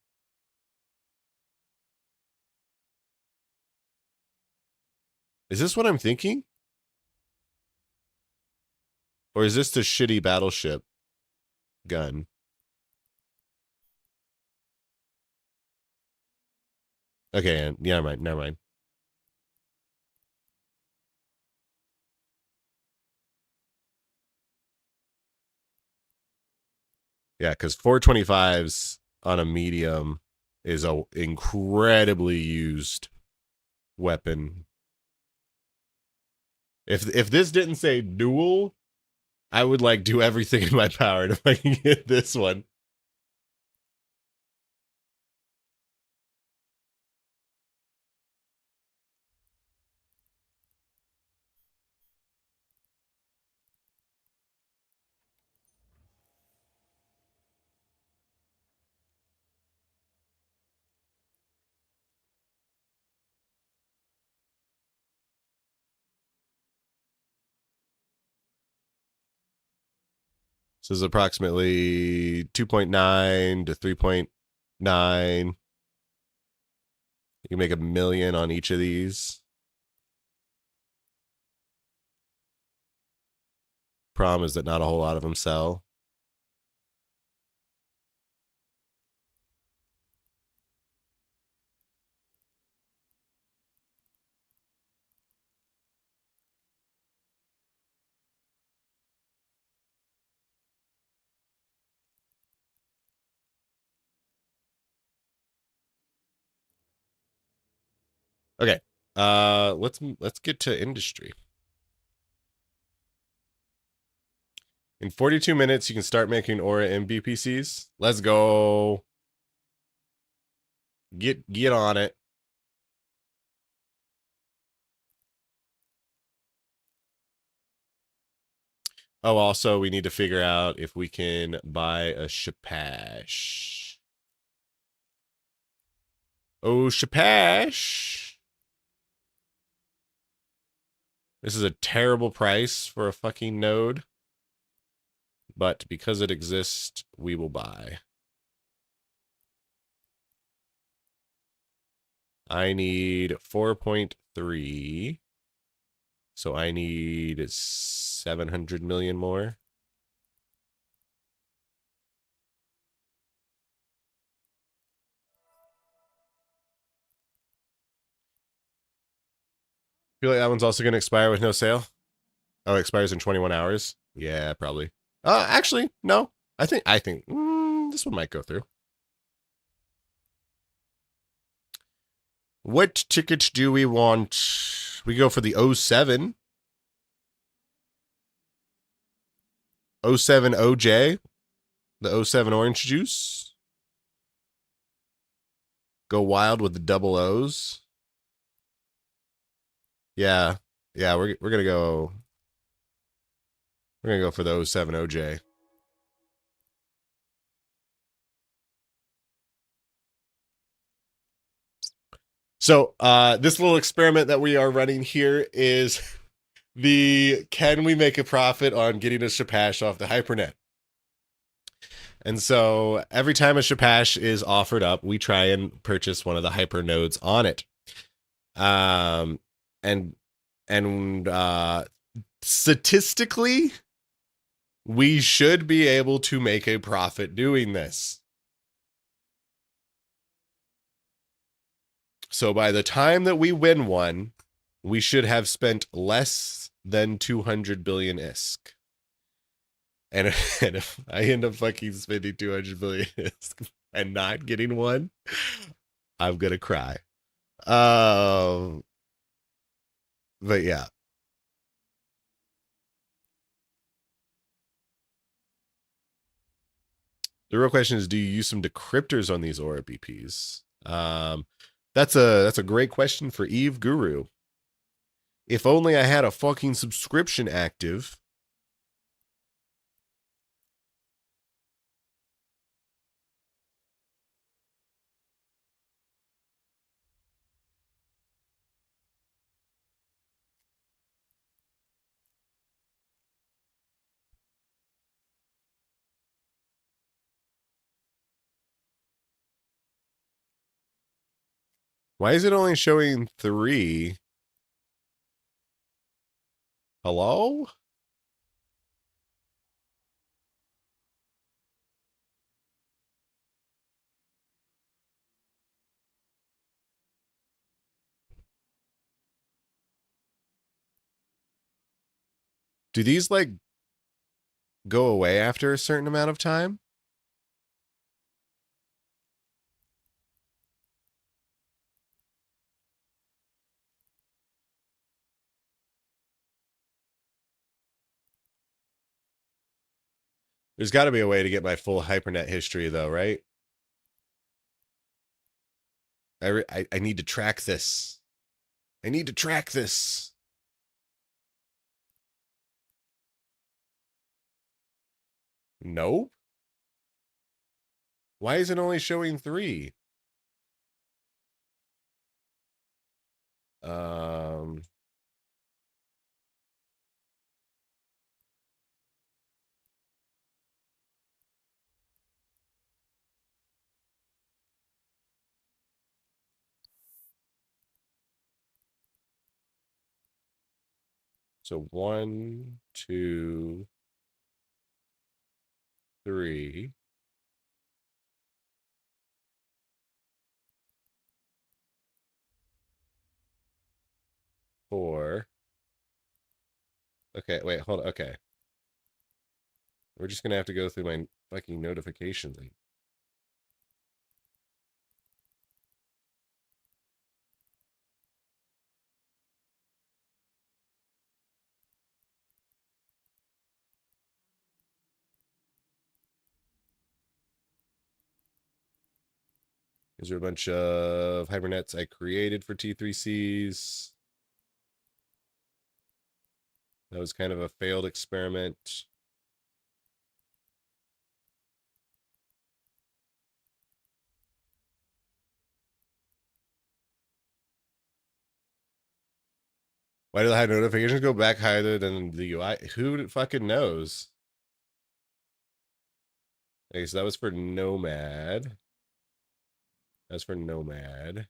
S2: is this what I'm thinking? Or is this the shitty battleship gun? Okay, yeah, never mind. Yeah, because 425s on a medium is a incredibly used weapon. If this didn't say dual, I would like do everything in my power to fucking get this one. This is approximately 2.9 to 3.9. You can make $1 million on each of these. Problem is that not a whole lot of them sell. Okay. Let's get to industry. In 42 minutes, you can start making Aura MBPCs. Let's go. Get on it. Oh, also, we need to figure out if we can buy a Shapash. Oh, Shapash. This is a terrible price for a fucking node. But because it exists, we will buy. I need 4.3. So I need 700 million more. Feel like that one's also going to expire with no sale. Oh, it expires in 21 hours. Yeah, probably. Actually, no. I think this one might go through. What ticket do we want? We go for the 07. 07 OJ. The 07 orange juice. Go wild with the double O's. Yeah. Yeah, we're gonna go. We're gonna go for the 07 OJ. So this little experiment that we are running here is the can we make a profit on getting a Shapash off the Hypernet? And so every time a Shapash is offered up, we try and purchase one of the hyper nodes on it. And statistically, we should be able to make a profit doing this. So by the time that we win one, we should have spent less than 200 billion ISK. And if I end up fucking spending 200 billion ISK and not getting one, I'm gonna cry. But yeah. The real question is, do you use some decryptors on these Aura BPs? That's a great question for Eve Guru. If only I had a fucking subscription active. Why is it only showing 3? Hello? Do these like go away after a certain amount of time? There's got to be a way to get my full Hypernet history though, right? I need to track this. I need to track this. No? Why is it only showing 3? Um So 1, 2, 3. Four. Okay, wait, hold on. Okay. We're just gonna have to go through my fucking notifications. These are a bunch of hibernets I created for T3Cs. That was kind of a failed experiment. Why do the high notifications go back higher than the UI? Who fucking knows? Okay, so that was for Nomad. That's for Nomad.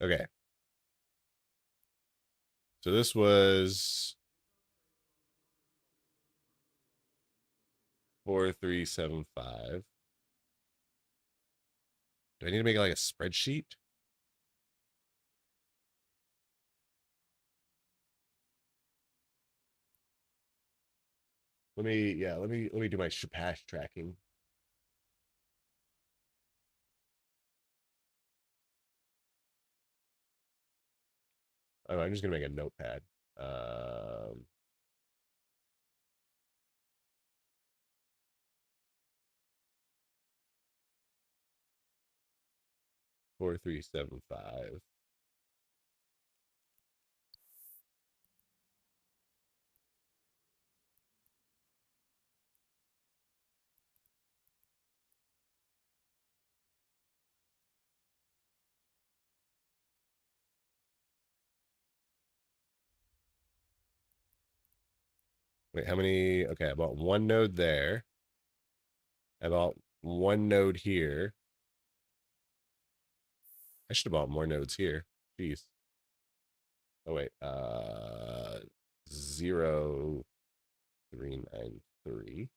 S2: Okay. So this was 4375. Do I need to make like a spreadsheet? Let me do my Shapash tracking. Oh, I'm just gonna make a notepad. 4375. Wait, how many? Okay, I bought one node there. I bought one node here. I should have bought more nodes here. Jeez. Oh wait, 0393.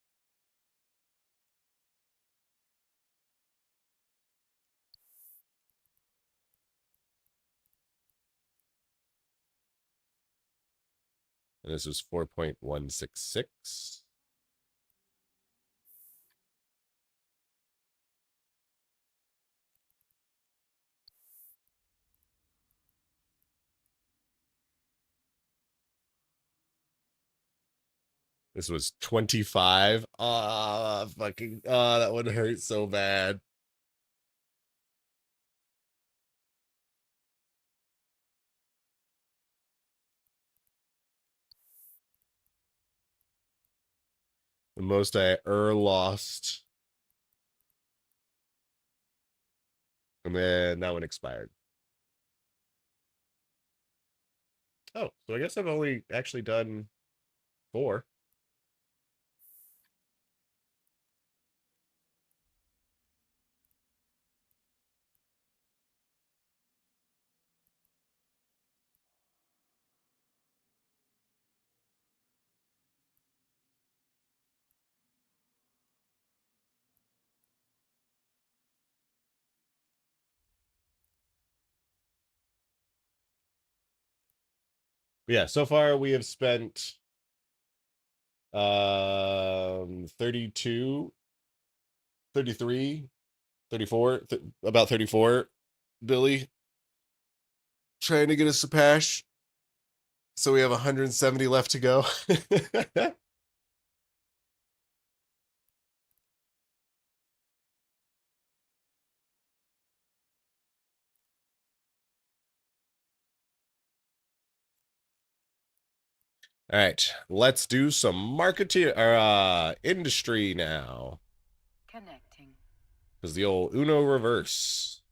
S2: And this was 4.166. This was 25. Ah, fucking, that would hurt so bad. The most I lost. And then that one expired. Oh, so I guess I've only actually done 4. Yeah, so far we have spent 32, 33, 34, about 34, Billy, trying to get us a pash. So we have 170 left to go. All right, let's do some marketing or industry now.
S6: Connecting.
S2: Because the old Uno reverse.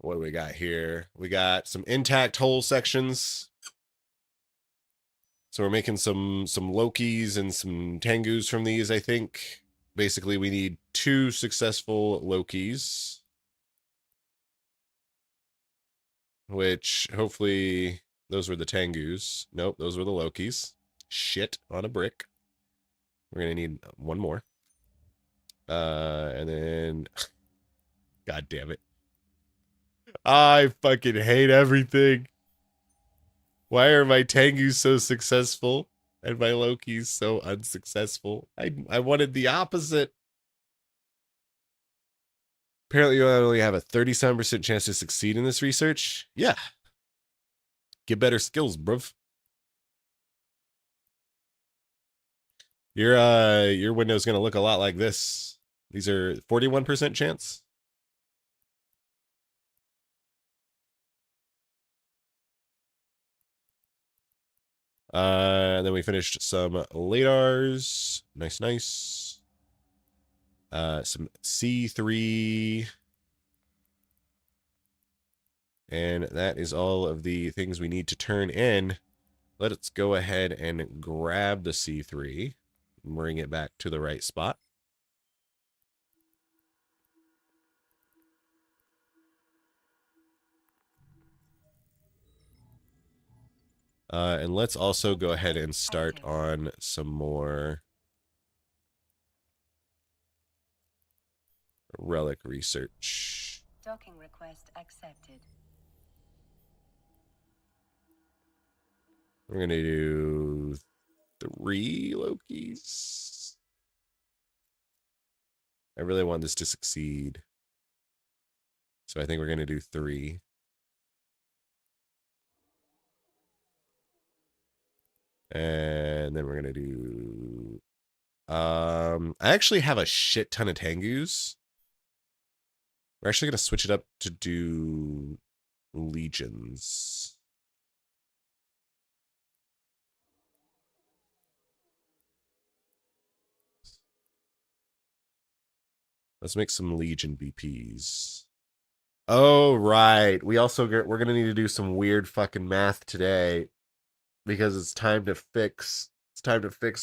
S2: What do we got here? We got some intact hole sections. So we're making some Lokis and some Tengus from these, I think. Basically, we need 2 successful Lokis. Which, hopefully, those were the Tengus. Nope, those were the Lokis. Shit on a brick. We're going to need 1 more. And then... God damn it. I fucking hate everything. Why are my Tengus so successful and my Lokis so unsuccessful? I wanted the opposite. Apparently you only have a 37% chance to succeed in this research. Yeah. Get better skills, bruv. Your window's gonna look a lot like this. These are 41% chance. And then we finished some LADARs. Nice, nice. Some C3. And that is all of the things we need to turn in. Let's go ahead and grab the C3 and bring it back to the right spot. And let's also go ahead and start on some more relic research.
S6: Docking request accepted.
S2: We're going to do 3 Lokis. I really want this to succeed. So I think we're going to do 3. And then we're going to do... I actually have a shit ton of Tengus. We're actually going to switch it up to do legions. Let's make some legion BPs. Oh, right. We're going to need to do some weird fucking math today because it's time to fix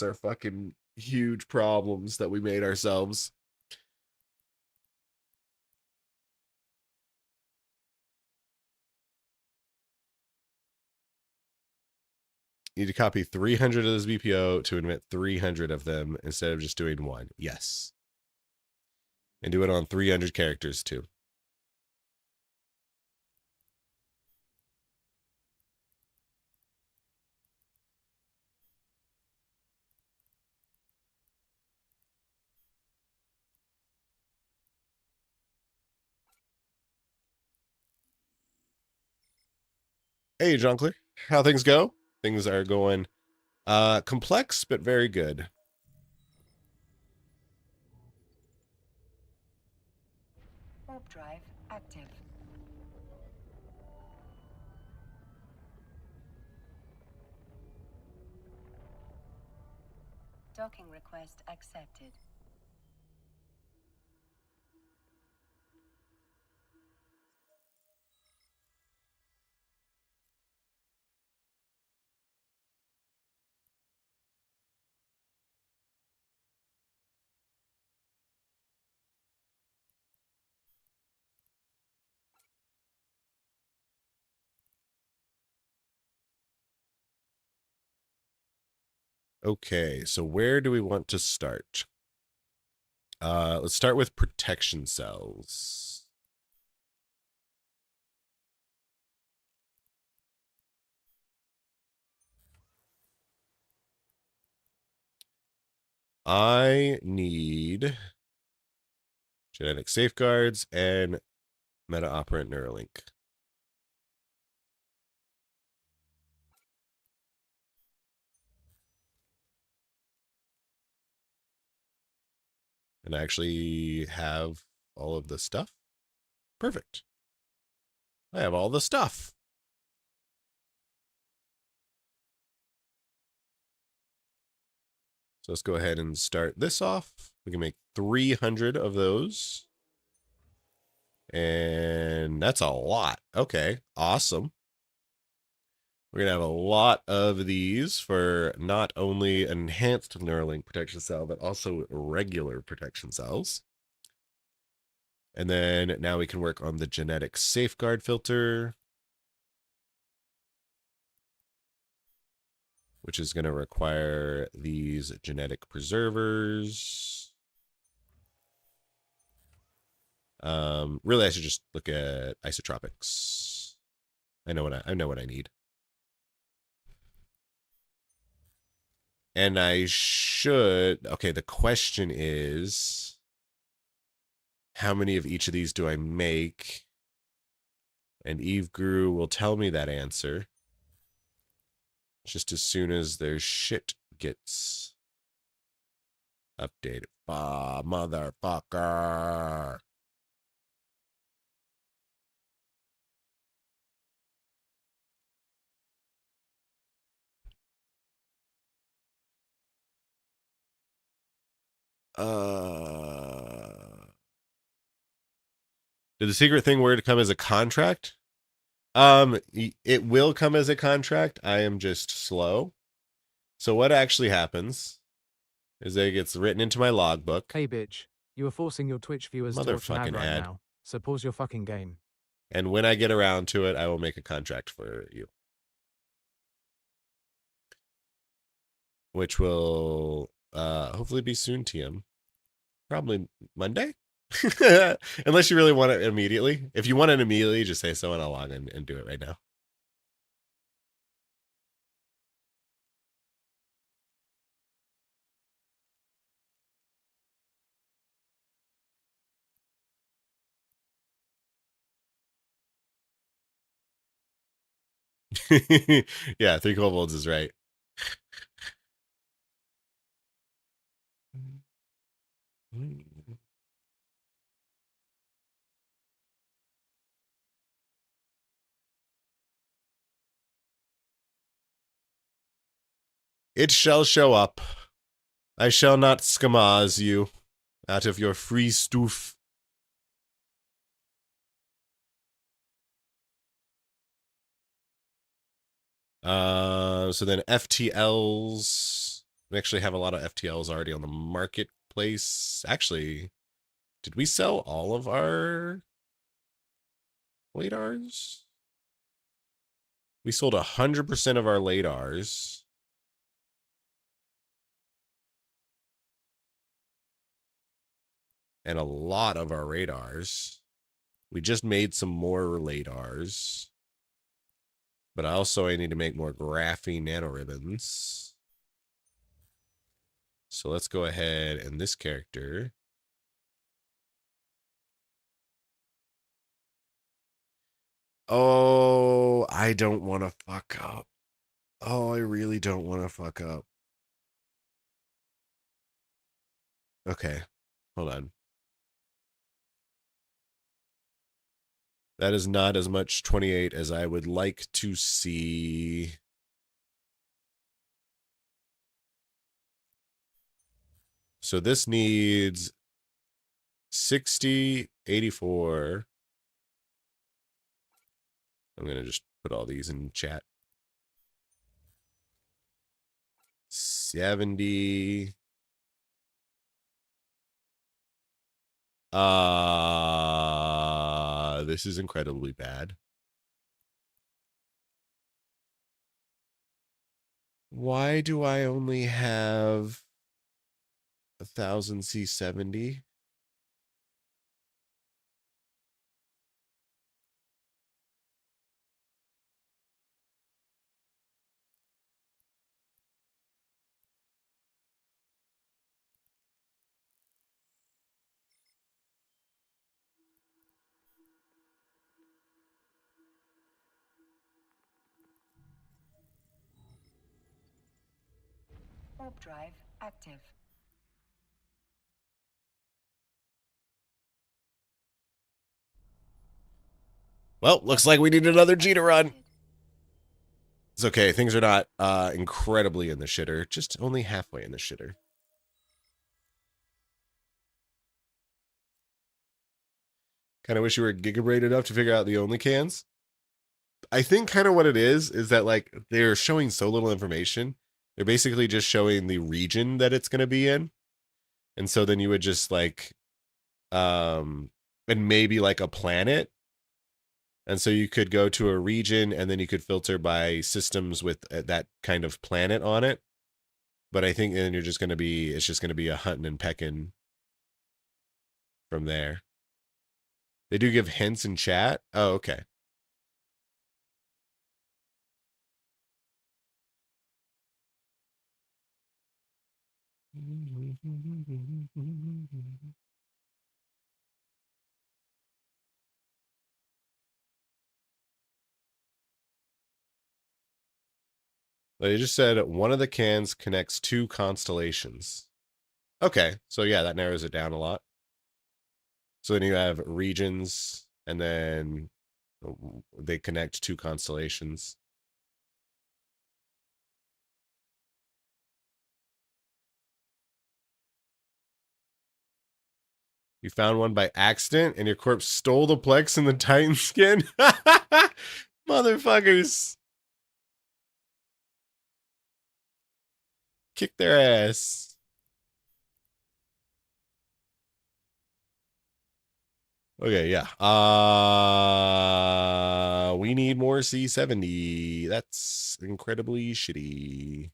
S2: our fucking huge problems that we made ourselves. You need to copy 300 of this BPO to invent 300 of them instead of just doing 1. Yes. And do it on 300 characters too. Hey, Jean-Claire. How things go? Things are going complex, but very good.
S6: Warp drive active. Docking request accepted.
S2: Okay, so where do we want to start? Let's start with protection cells. I need genetic safeguards and meta operant Neuralink. And I actually have all of the stuff. Perfect. I have all the stuff. So let's go ahead and start this off. We can make 300 of those. And that's a lot. Okay, awesome. We're going to have a lot of these for not only enhanced Neuralink protection cell, but also regular protection cells. And then now we can work on the genetic safeguard filter, which is going to require these genetic preservers. Really, I should just look at isotropics. I know what I need. And I should, okay, the question is, how many of each of these do I make? And Eve Guru will tell me that answer just as soon as their shit gets updated. Ah, motherfucker. Did the secret thing word come as a contract? It will come as a contract. I am just slow. So what actually happens is that it gets written into my logbook.
S7: Hey bitch, you are forcing your Twitch viewers to watch an ad
S2: Motherfucking
S7: right
S2: ad.
S7: now, so pause your fucking game.
S2: And when I get around to it, I will make a contract for you. Which will hopefully be soon, TM. Probably Monday? Unless you really want it immediately. If you want it immediately, just say so and I'll log in and do it right now. Yeah, 3 kobolds is right. It shall show up. I shall not scamaz you out of your free stoof. So then FTLs. We actually have a lot of FTLs already on the marketplace. Actually, did we sell all of our LADARs? We sold 100% of our LADARs. And a lot of our radars. We just made some more radars. But also I need to make more graphene nanoribbons. So let's go ahead and this character. Oh, I don't want to fuck up. Oh, I really don't want to fuck up. Okay, hold on. That is not as much 28 as I would like to see. So this needs 60, 84. I'm going to just put all these in chat. 70. This is incredibly bad. Why do I only have 1000 C70?
S6: Warp drive active.
S2: Well, looks like we need another G to run. It's okay. Things are not incredibly in the shitter. Just only halfway in the shitter. Kind of wish you were gigabrain enough to figure out the only cans. I think kind of what it is that like they're showing so little information. They're basically just showing the region that it's going to be in. And so then you would just like, and maybe like a planet. And so you could go to a region and then you could filter by systems with that kind of planet on it. But I think then it's just going to be a hunting and pecking from there. They do give hints in chat. Oh, okay. They just said one of the cans connects 2 constellations. Okay, so yeah, that narrows it down a lot. So then you have regions, and then they connect 2 constellations. You found one by accident, and your corpse stole the Plex and the Titan skin? Motherfuckers. Kick their ass. Okay, yeah. We need more C70. That's incredibly shitty.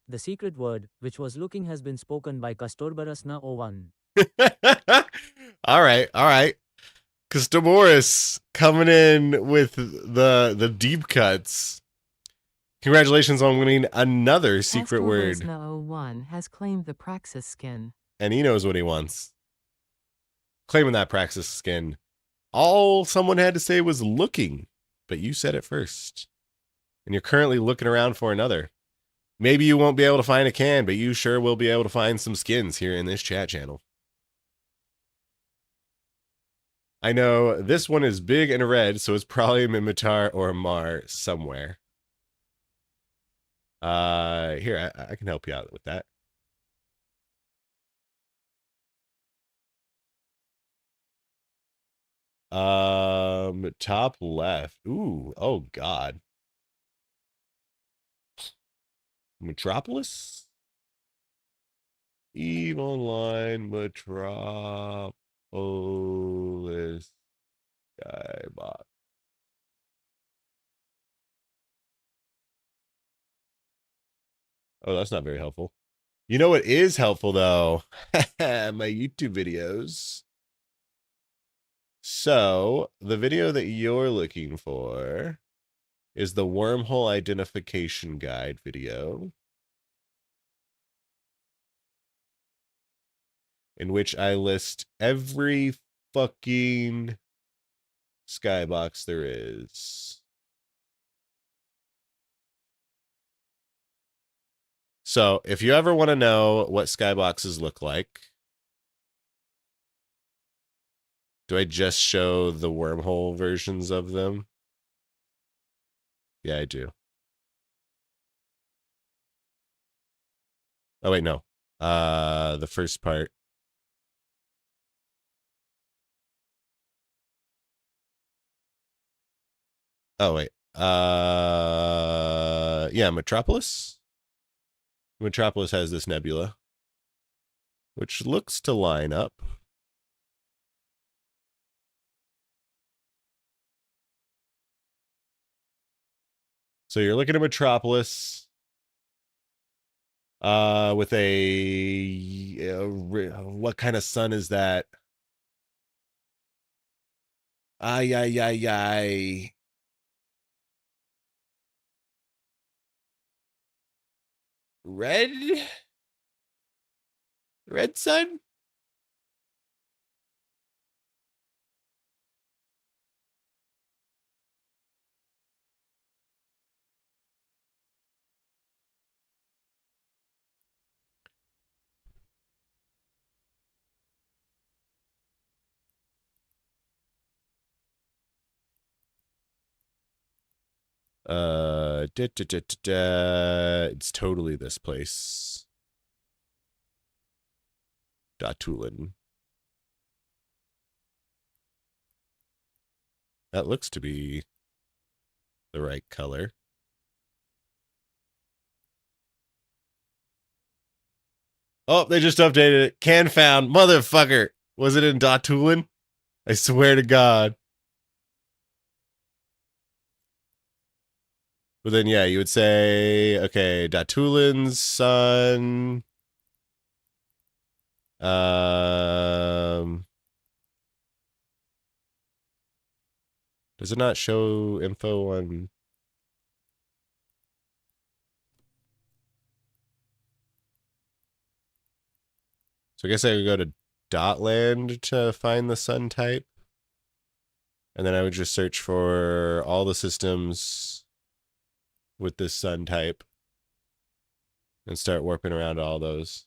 S8: The secret word, which was looking, has been spoken by Kastorbarasna01.
S2: All right. Customoris coming in with the deep cuts. Congratulations on winning another secret word.
S9: Astorbarsna01 has claimed the Praxis skin.
S2: And he knows what he wants. Claiming that Praxis skin. All someone had to say was looking, but you said it first. And you're currently looking around for another. Maybe you won't be able to find a can, but you sure will be able to find some skins here in this chat channel. I know this one is big and red, so it's probably a Mimitar or a Mar somewhere. Here, I can help you out with that. Top left. Ooh, oh God. Metropolis? EVE Online Metropolis Skybot. Oh, that's not very helpful. You know what is helpful though? My YouTube videos. So the video that you're looking for is the wormhole identification guide video, in which I list every fucking skybox there is. So if you ever want to know what skyboxes look like, do I just show the wormhole versions of them? Yeah, I do. Oh, wait, no. The first part. Oh, wait. Yeah, Metropolis. Metropolis has this nebula, which looks to line up. So you're looking at Metropolis with what kind of sun is that? Ay. Red sun? It's totally this place. Datulin. That looks to be the right color. Oh, they just updated it. Can found. Motherfucker. Was it in Datulin? I swear to God. But then, yeah, you would say, okay, Datulin's son. Does it not show info on? So I guess I would go to Dotland to find the sun type. And then I would just search for all the systems with this sun type and start warping around all those.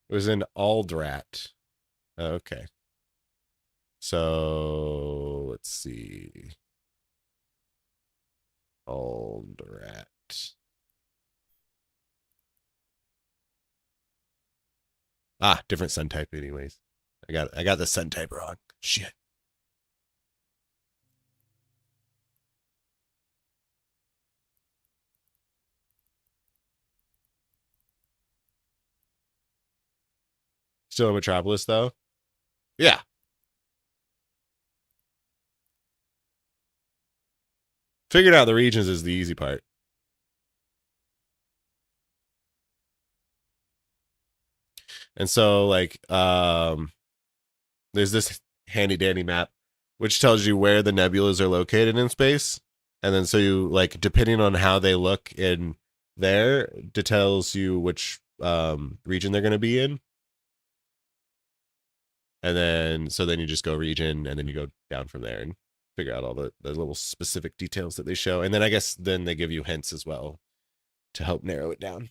S2: It was in Aldrat. Okay. So let's see. Aldrat. Ah, different sun type anyways. I got the sun type wrong. Shit. Still in Metropolis though? Yeah. Figuring out the regions is the easy part. And so like there's this handy dandy map which tells you where the nebulas are located in space. And then so you like depending on how they look in there, it tells you which region they're going to be in. And then so then you just go region and then you go down from there and figure out all the little specific details that they show. And then I guess then they give you hints as well to help narrow it down.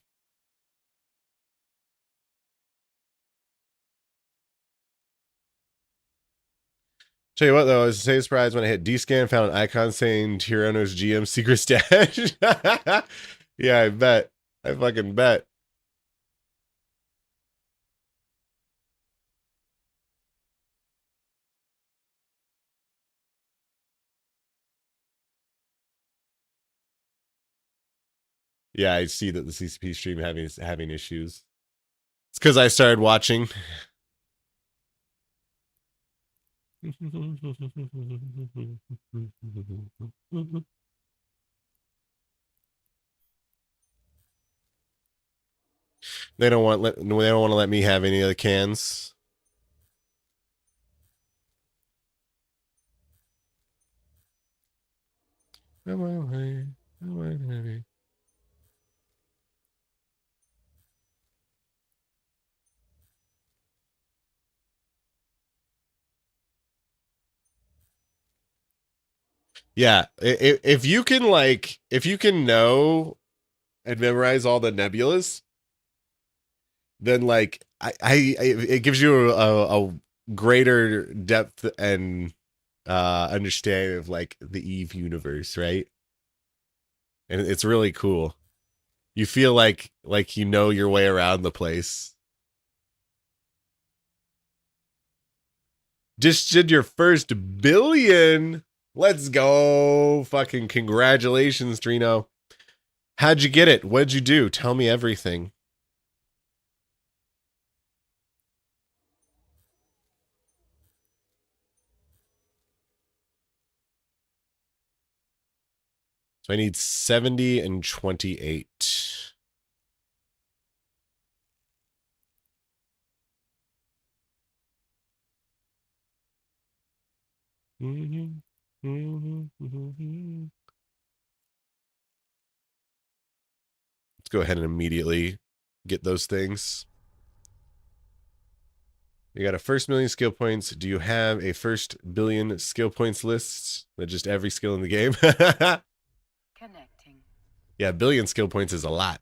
S2: Tell you what, though, I was surprised when I hit D-scan, found an icon saying Tyranno's GM secret stash. Yeah, I bet. I fucking bet. Yeah, I see that the CCP stream having issues. It's because I started watching. They don't want to let me have any of the cans. Yeah, if you can know and memorize all the nebulas, then like it gives you a greater depth and understanding of like the Eve universe, right? And it's really cool. You feel like you know your way around the place. Just did your first billion. Let's go. Fucking congratulations, Trino. How'd you get it? What'd you do? Tell me everything. So I need 70 and 28. Let's go ahead and immediately get those things. You got a first million skill points. Do you have a first billion skill points list? That just every skill in the game?
S6: Connecting.
S2: Yeah, billion skill points is a lot.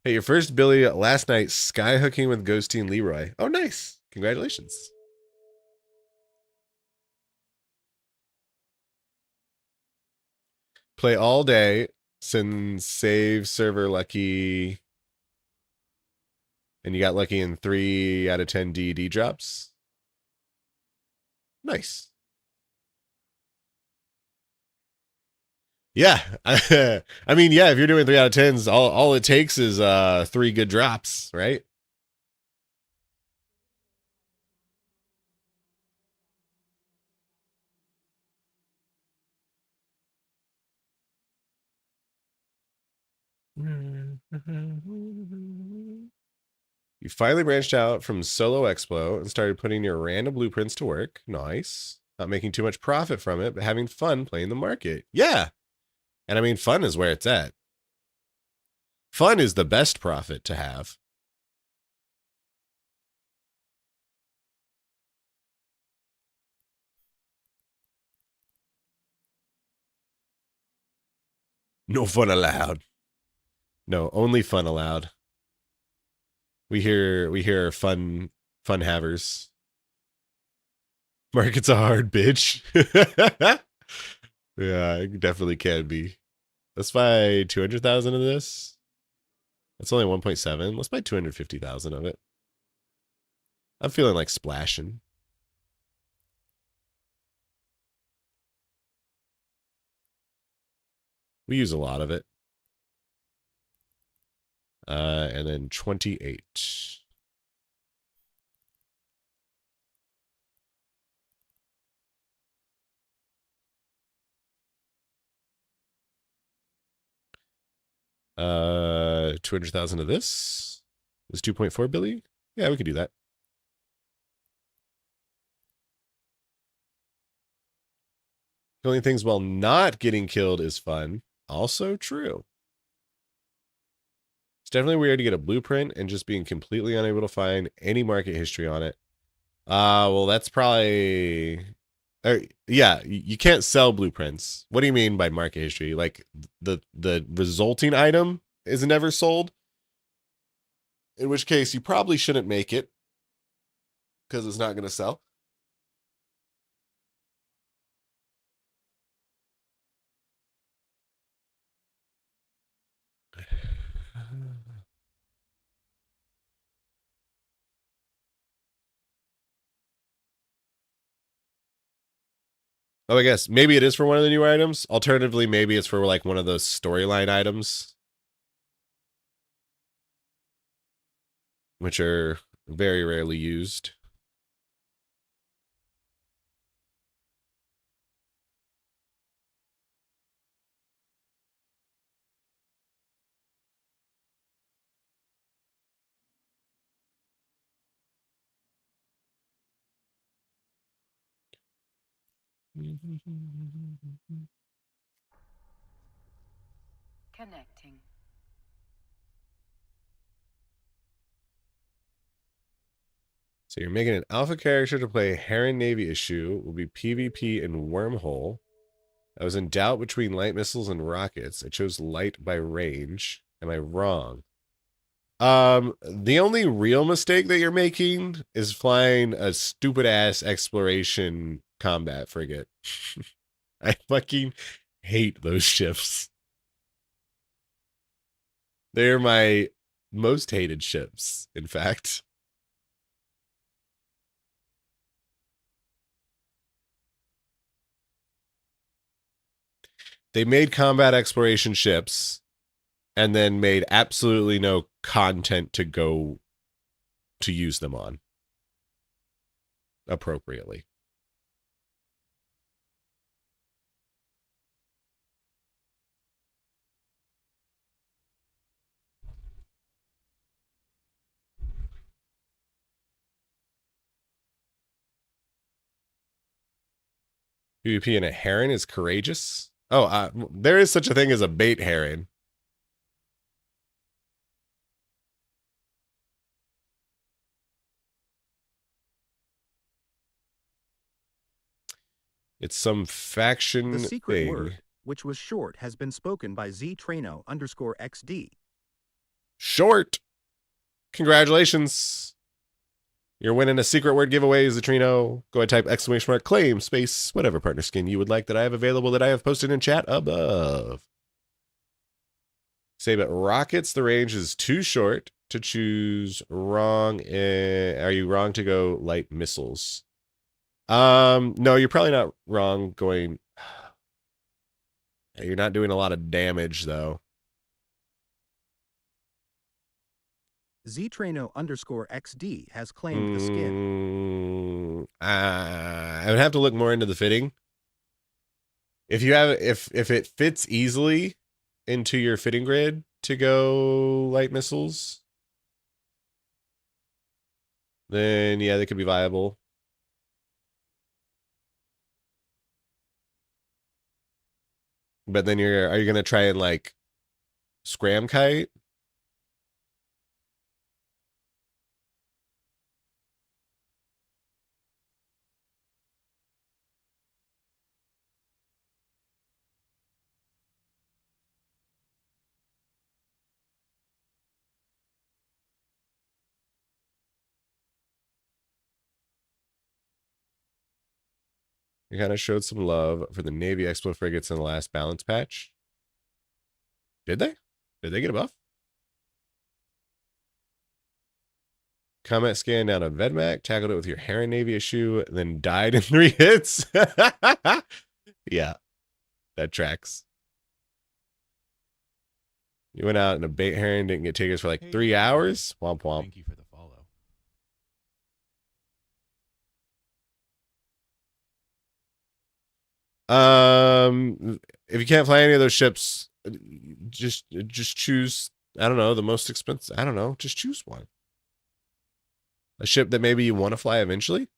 S2: Hey, your first Billy last night, skyhooking with Ghosty and Leroy. Oh, nice. Congratulations. Play all day, send save server lucky, and you got lucky in 3 out of 10 DD drops. Nice. Yeah. I mean, yeah, if you're doing 3 out of 10s, all it takes is 3 good drops, right? You finally branched out from Solo Expo and started putting your random blueprints to work. Nice. Not making too much profit from it, but having fun playing the market. Yeah. And I mean, fun is where it's at. Fun is the best profit to have. No fun allowed. No, only fun allowed. We hear fun havers. Markets are hard, bitch. Yeah, it definitely can be. Let's buy 200,000 of this. That's only 1.7. Let's buy 250,000 of it. I'm feeling like splashing. We use a lot of it. And then 28. Uh, 200,000 of this. Is 2.4 billion? Yeah, we could do that. Killing things while not getting killed is fun. Also true. It's definitely weird to get a blueprint and just being completely unable to find any market history on it. Well, that's probably... yeah, you can't sell blueprints. What do you mean by market history? Like the resulting item is never sold? In which case, you probably shouldn't make it because it's not going to sell. Oh, I guess maybe it is for one of the new items. Alternatively, maybe it's for like one of those storyline items, which are very rarely used.
S6: Connecting.
S2: So you're making an alpha character to play Heron Navy issue. Will be PvP and Wormhole. I was in doubt between light missiles and rockets. I chose light by range. Am I wrong? The only real mistake that you're making is flying a stupid ass exploration combat frigate. I fucking hate those ships. They're my most hated ships, in fact. They made combat exploration ships and then made absolutely no content to go to use them on appropriately. PvP in a Heron is courageous. Oh, there is such a thing as a bait Heron. It's some faction
S3: The secret
S2: thing.
S3: word, which was short, has been spoken by ZTrano_XD.
S2: Short. Congratulations. You're winning a secret word giveaway, Zatrino. Go ahead, type exclamation mark, claim, space, whatever partner skin you would like that I have available that I have posted in chat above. Say, but rockets, the range is too short to choose wrong. Are you wrong to go light missiles? No, you're probably not wrong going. You're not doing a lot of damage, though.
S3: ZTrano_XD has claimed the skin.
S2: I would have to look more into the fitting. If you have, if it fits easily into your fitting grid to go light missiles, then yeah, they could be viable. But then are you gonna try and like scram kite? You kind of showed some love for the Navy Expo frigates in the last balance patch. Did they? Did they get a buff? Combat scan down a Vedmak, tackled it with your Heron Navy issue, then died in 3 hits. Yeah, that tracks. You went out in a bait Heron, didn't get tickets for like 3 hours. Womp womp.
S10: Thank you for the follow.
S2: If you can't fly any of those ships, just choose, I don't know, the most expensive. I don't know, just choose one. A ship that maybe you want to fly eventually.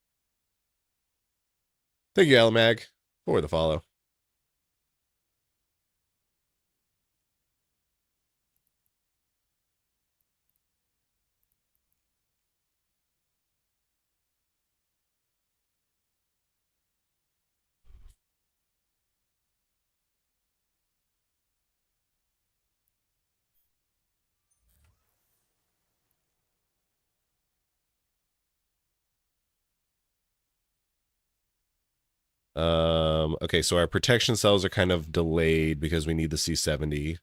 S2: Thank you, Alamag, for the follow. Okay, so our protection cells are kind of delayed because we need the C70.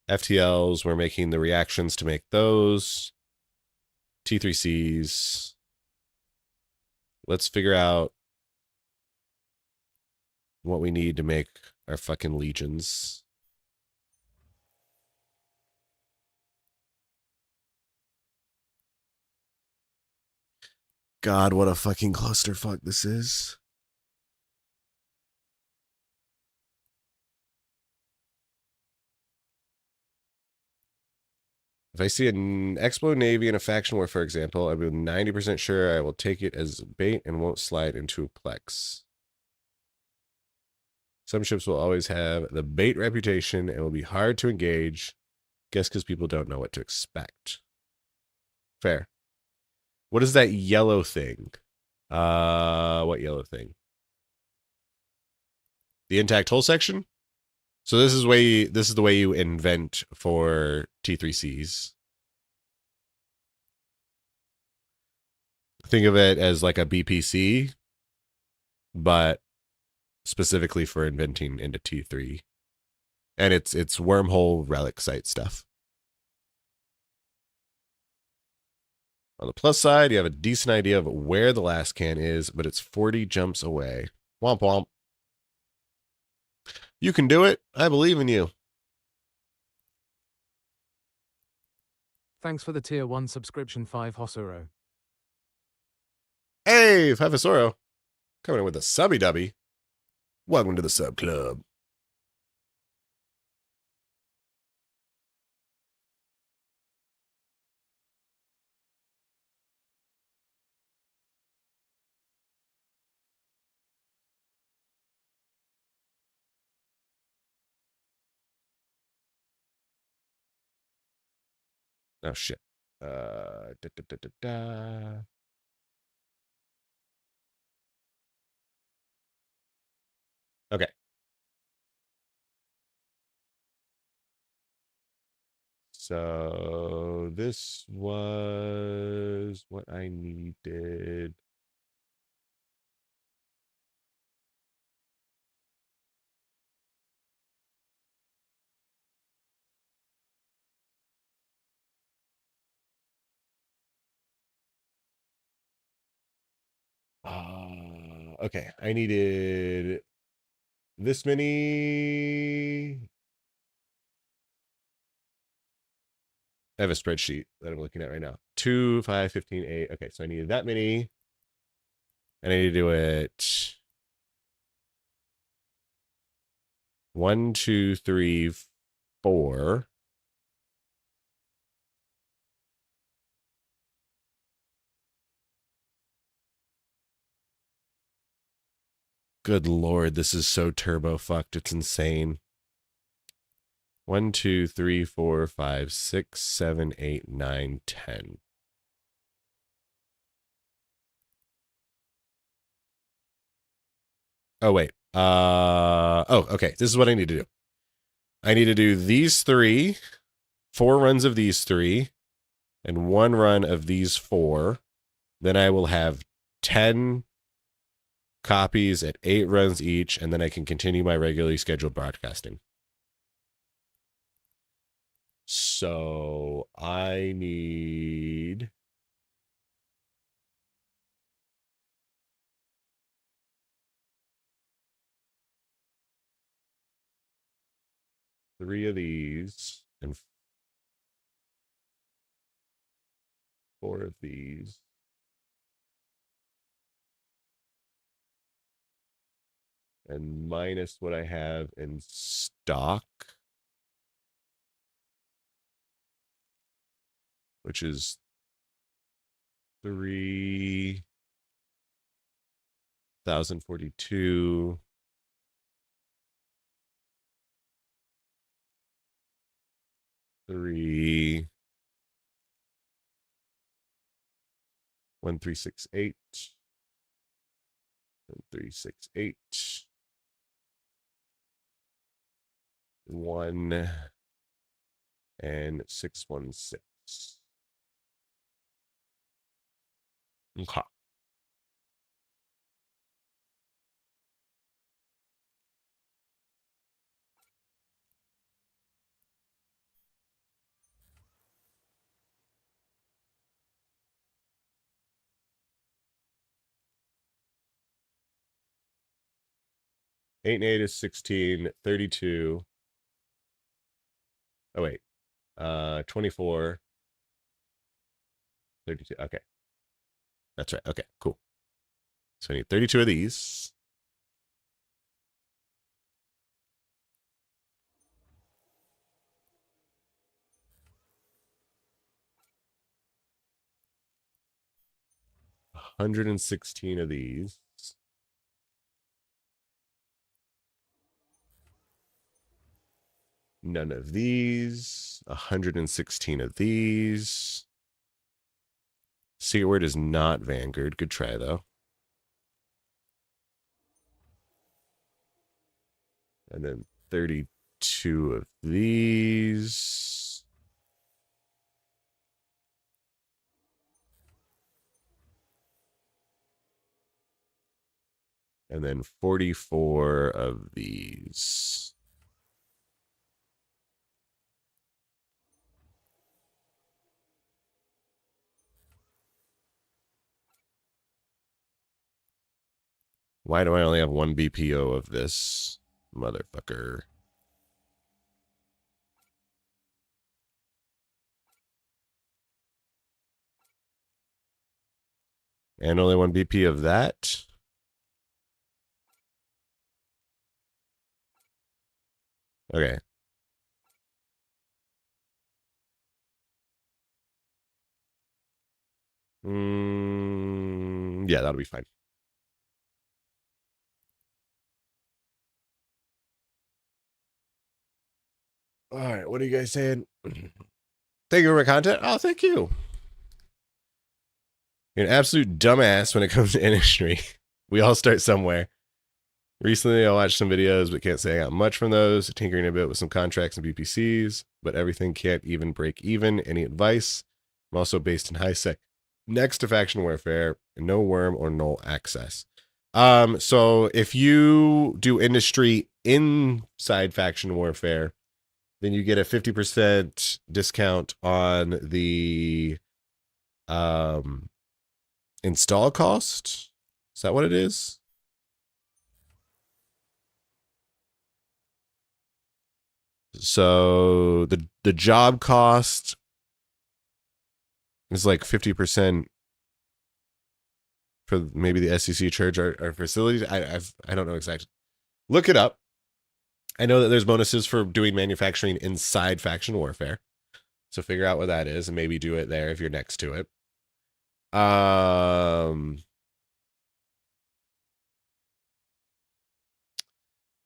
S2: FTLs, we're making the reactions to make those. T3Cs. Let's figure out what we need to make our fucking legions. God, what a fucking clusterfuck this is. If I see an Expo Navy in a faction war, for example, I'll be 90% sure I will take it as bait and won't slide into a Plex. Some ships will always have the bait reputation and will be hard to engage. Guess because people don't know what to expect. Fair. What is that yellow thing? What yellow thing? The intact hull section? So this is the way you invent for T3Cs. Think of it as like a BPC, but specifically for inventing into T3. And it's wormhole relic site stuff. On the plus side, you have a decent idea of where the last can is, but it's 40 jumps away. Womp womp. You can do it. I believe in you.
S7: Thanks for the tier 1 subscription 5 Hosuro.
S2: Hey, Fafasoro. Coming in with a subby dubby. Welcome to the sub club. Oh shit. Da, da, da, da, da. Okay. So this was what I needed. Okay, I needed this many. I have a spreadsheet that I'm looking at right now. 2, 5, 15, 8. Okay, so I needed that many. And I need to do it 1, 2, 3, 4. Good Lord, this is so turbo fucked. It's insane. 1, 2, 3, 4, 5, 6, 7, 8, 9, 10. Oh, wait. Okay. This is what I need to do. I need to do these 3, 4 runs of these 3, and 1 run of these 4. Then I will have 10 copies at 8 runs each, and then I can continue my regularly scheduled broadcasting. So I need three of these and 4 of these. And minus what I have in stock, which is 3,042. Three 1368 1368 1 and 616. Okay. Eight and 8 is 16, 32. Oh wait. 24, 32. Okay. That's right. Okay, cool. So I need 32 of these. $116 of these. None of these. 116 of these. Secret word is not Vanguard. Good try, though. And then 32 of these. And then 44 of these. Why do I only have 1 BPO of this motherfucker? And only 1 BP of that? Okay. Yeah, that'll be fine. All right, what are you guys saying? Thank you for my content. Oh, thank you. You're an absolute dumbass when it comes to industry. We all start somewhere. Recently, I watched some videos, but can't say I got much from those. Tinkering a bit with some contracts and BPCs, but everything can't even break even. Any advice? I'm also based in high sec. Next to faction warfare, no worm or null access. So if you do industry inside faction warfare, then you get a 50% discount on the install cost. Is that what it is? So the job cost is like 50% for maybe the SEC charge our facilities. I don't know exactly. Look it up. I know that there's bonuses for doing manufacturing inside faction warfare. So figure out what that is and maybe do it there if you're next to it.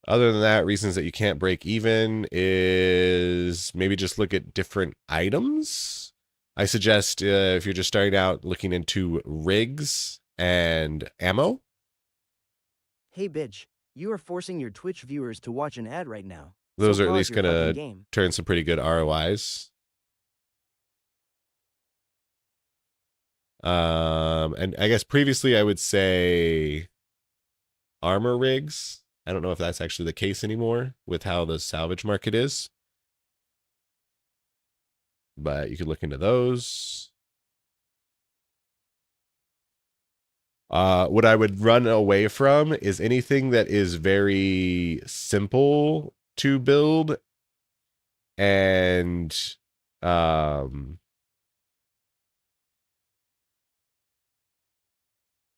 S2: Other than that, reasons that you can't break even is maybe just look at different items. I suggest if you're just starting out, looking into rigs and ammo.
S10: Hey bitch, you are forcing your Twitch viewers to watch an ad right now.
S2: Those
S10: So
S2: are at
S10: pause
S2: least
S10: your
S2: going
S10: fucking
S2: to
S10: game.
S2: turn some pretty good ROIs. And I guess previously I would say armor rigs. I don't know if that's actually the case anymore with how the salvage market is. But you could look into those. What I would run away from is anything that is very simple to build and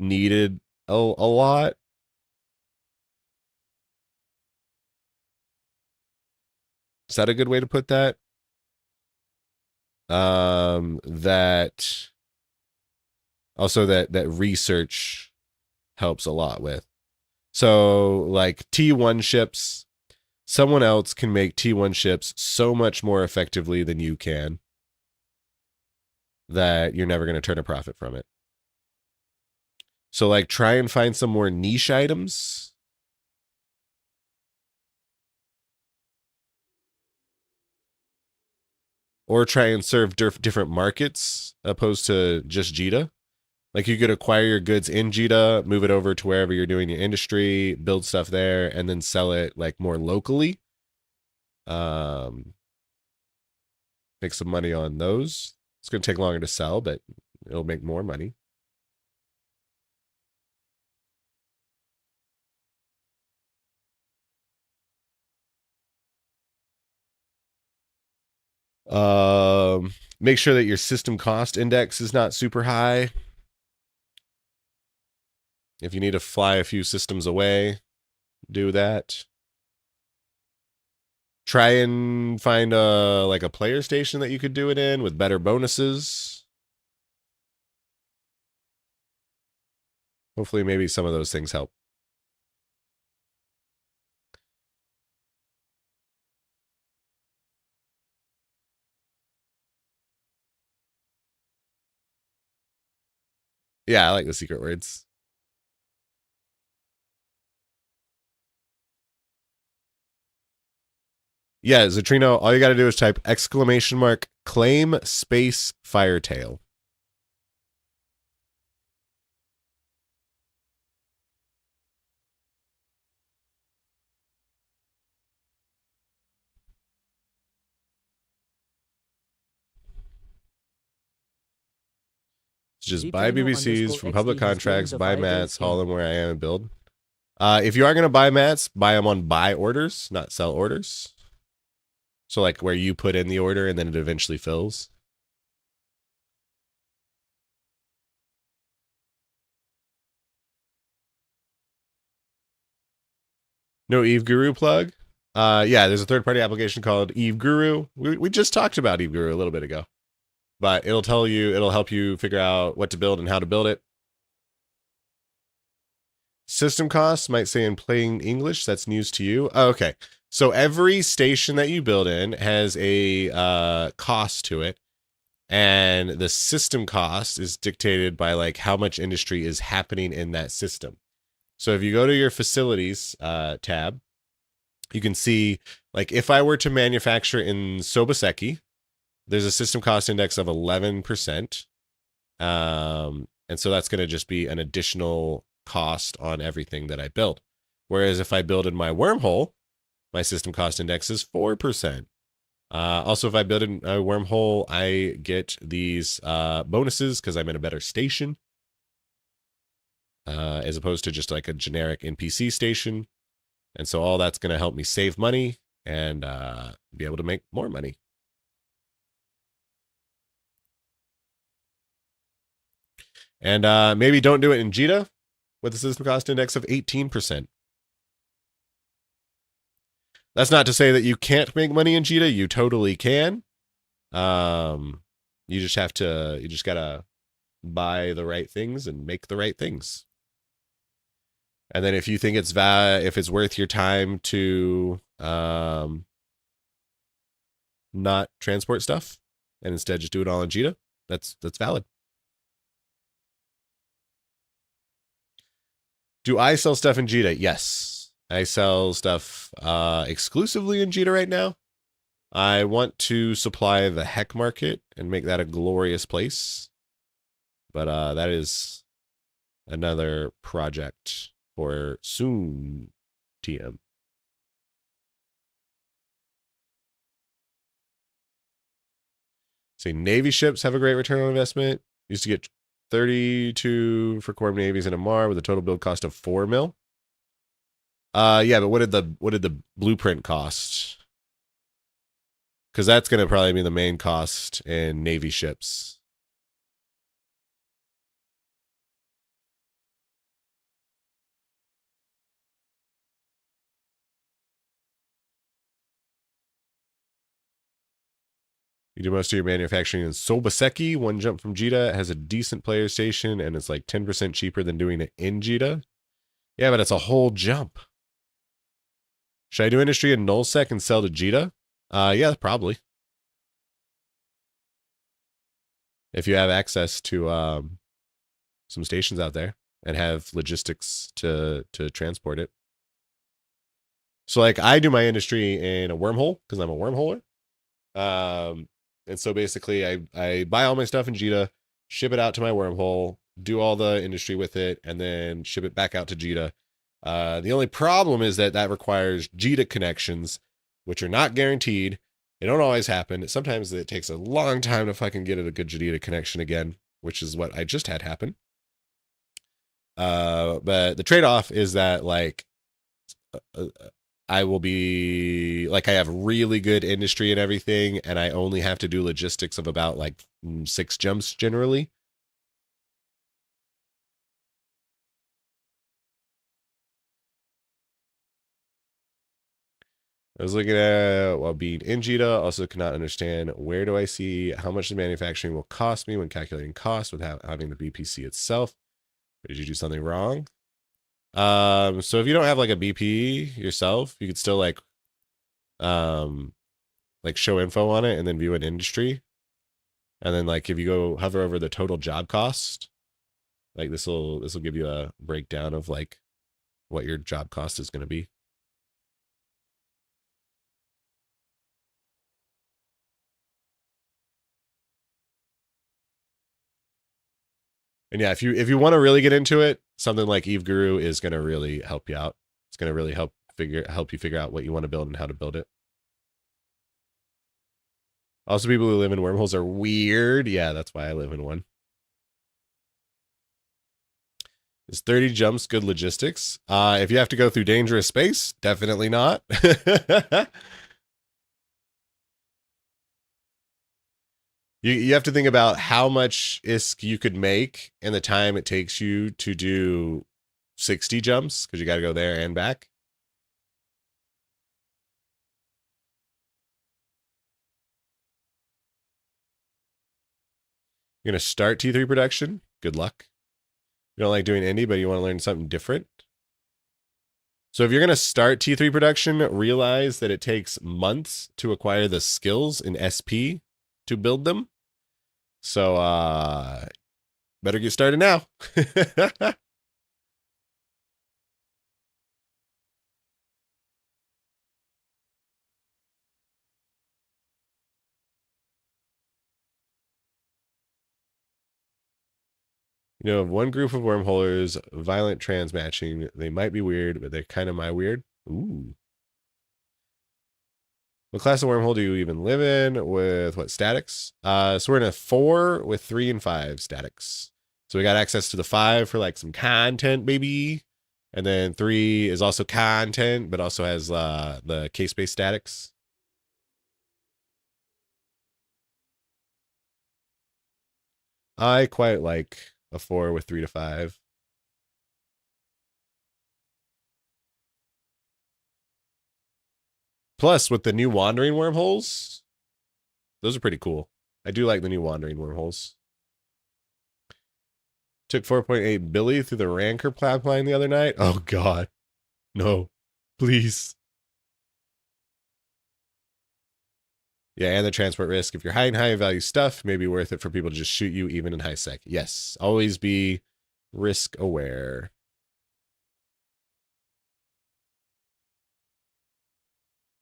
S2: needed a lot. Is that a good way to put that? That also that research helps a lot with. So like T1 ships, someone else can make T1 ships so much more effectively than you can that you're never going to turn a profit from it. So like try and find some more niche items. Or try and serve different markets opposed to just JITA. Like you could acquire your goods in JITA, move it over to wherever you're doing your industry, build stuff there, and then sell it like more locally. Make some money on those. It's going to take longer to sell, but it'll make more money. Make sure that your system cost index is not super high. If you need to fly a few systems away, do that. Try and find like a player station that you could do it in with better bonuses. Hopefully maybe some of those things help. Yeah, I like the secret words. Yeah, Zatrino, all you got to do is type !, claim space firetail. Just buy BBCs from public contracts, buy mats, haul them where I am and build. If you are going to buy mats, buy them on buy orders, not sell orders. So like where you put in the order and then it eventually fills. No Eve Guru plug? Yeah, there's a third-party application called Eve Guru. We just talked about Eve Guru a little bit ago. But it'll help you figure out what to build and how to build it. System costs might say in plain English, that's news to you. Oh, okay. So every station that you build in has a cost to it. And the system cost is dictated by like how much industry is happening in that system. So if you go to your facilities tab, you can see, like, if I were to manufacture in Sobaseki, there's a system cost index of 11%. And so that's going to just be an additional cost on everything that I build. Whereas if I build in my wormhole, my system cost index is 4%. Also, if I build in a wormhole, I get these bonuses because I'm in a better station, as opposed to just like a generic NPC station. And so all that's going to help me save money and be able to make more money. And maybe don't do it in Jita with a system cost index of 18%. That's not to say that you can't make money in Jita. You totally can. You just gotta buy the right things and make the right things. And then if you think if it's worth your time to not transport stuff and instead just do it all in Jita, that's valid. Do I sell stuff in Jita? Yes. I sell stuff exclusively in Jita right now. I want to supply the heck market and make that a glorious place. But that is another project for soon, TM. See, Navy ships have a great return on investment. Used to get 32 for Corp Navies in a Mar with a total build cost of 4 mil. Yeah, but what did the blueprint cost? Because that's going to probably be the main cost in Navy ships. You do most of your manufacturing in Sobaseki. One jump from Jita has a decent player station, and it's like 10% cheaper than doing it in Jita. Yeah, but it's a whole jump. Should I do industry in Nullsec and sell to Jita? Yeah, probably. If you have access to some stations out there and have logistics to transport it. So like I do my industry in a wormhole because I'm a wormholer. And so basically I buy all my stuff in Jita, ship it out to my wormhole, do all the industry with it, and then ship it back out to Jita. The only problem is that requires Jita connections, which are not guaranteed. They don't always happen. Sometimes it takes a long time to fucking get a good Jita connection again, which is what I just had happen. But the trade-off is that like I will be like I have really good industry and everything, and I only have to do logistics of about like 6 jumps generally. I was looking at while being in Jita, also cannot understand where do I see how much the manufacturing will cost me when calculating costs without having the BPC itself. Did you do something wrong? So if you don't have like a BP yourself, you could still like show info on it and then view an industry. And then like if you go hover over the total job cost, like this will give you a breakdown of like what your job cost is going to be. And yeah, if you want to really get into it, something like Eve Guru is going to really help you out. It's going to really help you figure out what you want to build and how to build it. Also, people who live in wormholes are weird. Yeah, that's why I live in one. Is 30 jumps good logistics? If you have to go through dangerous space, definitely not. You have to think about how much ISK you could make and the time it takes you to do 60 jumps because you got to go there and back. You're going to start T3 production. Good luck. You don't like doing indie, but you want to learn something different. So if you're going to start T3 production, realize that it takes months to acquire the skills in SP to build them. So better get started now. You know, of one group of wormholers, violent trans matching. They might be weird, but they're kind of my weird. Ooh. What class of wormhole do you even live in with what statics? So we're in a 4 with 3 and 5 statics. So we got access to the 5 for like some content, baby. And then 3 is also content, but also has the case-based statics. I quite like a 4 with 3 to 5. Plus, with the new wandering wormholes, those are pretty cool. I do like the new wandering wormholes. Took 4.8 Billy through the Ranker pipeline the other night. Oh, God. No. Please. Yeah, and the transport risk. If you're hiding high value stuff, maybe worth it for people to just shoot you even in high sec. Yes. Always be risk aware.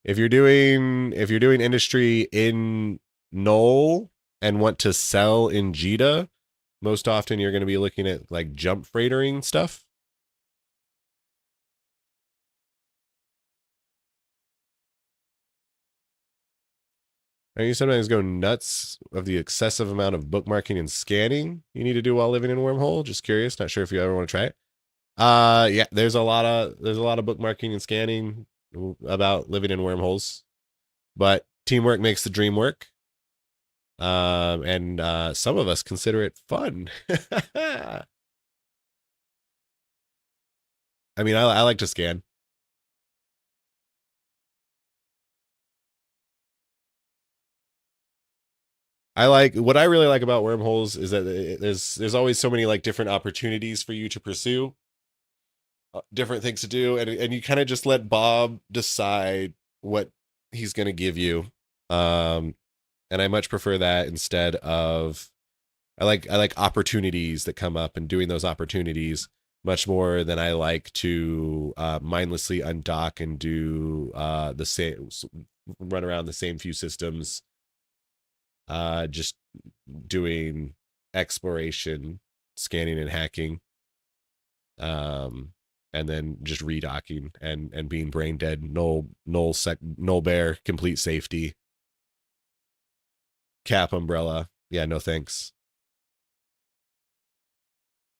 S2: If you're doing industry in Null and want to sell in Jita, most often you're going to be looking at like jump freightering stuff. And you sometimes go nuts of the excessive amount of bookmarking and scanning you need to do while living in Wormhole. Just curious, not sure if you ever want to try it. Yeah, there's a lot of bookmarking and scanning about living in wormholes, but teamwork makes the dream work. And some of us consider it fun. I mean, I like to scan. What I really like about wormholes is that there's always so many like different opportunities for you to pursue, different things to do, and you kind of just let Bob decide what he's going to give you. And I much prefer that instead of I like opportunities that come up and doing those opportunities much more than I like to mindlessly undock and do the same, run around the same few systems, just doing exploration, scanning and hacking, and then just redocking and being brain dead, null bear, complete safety, cap umbrella. Yeah, no thanks.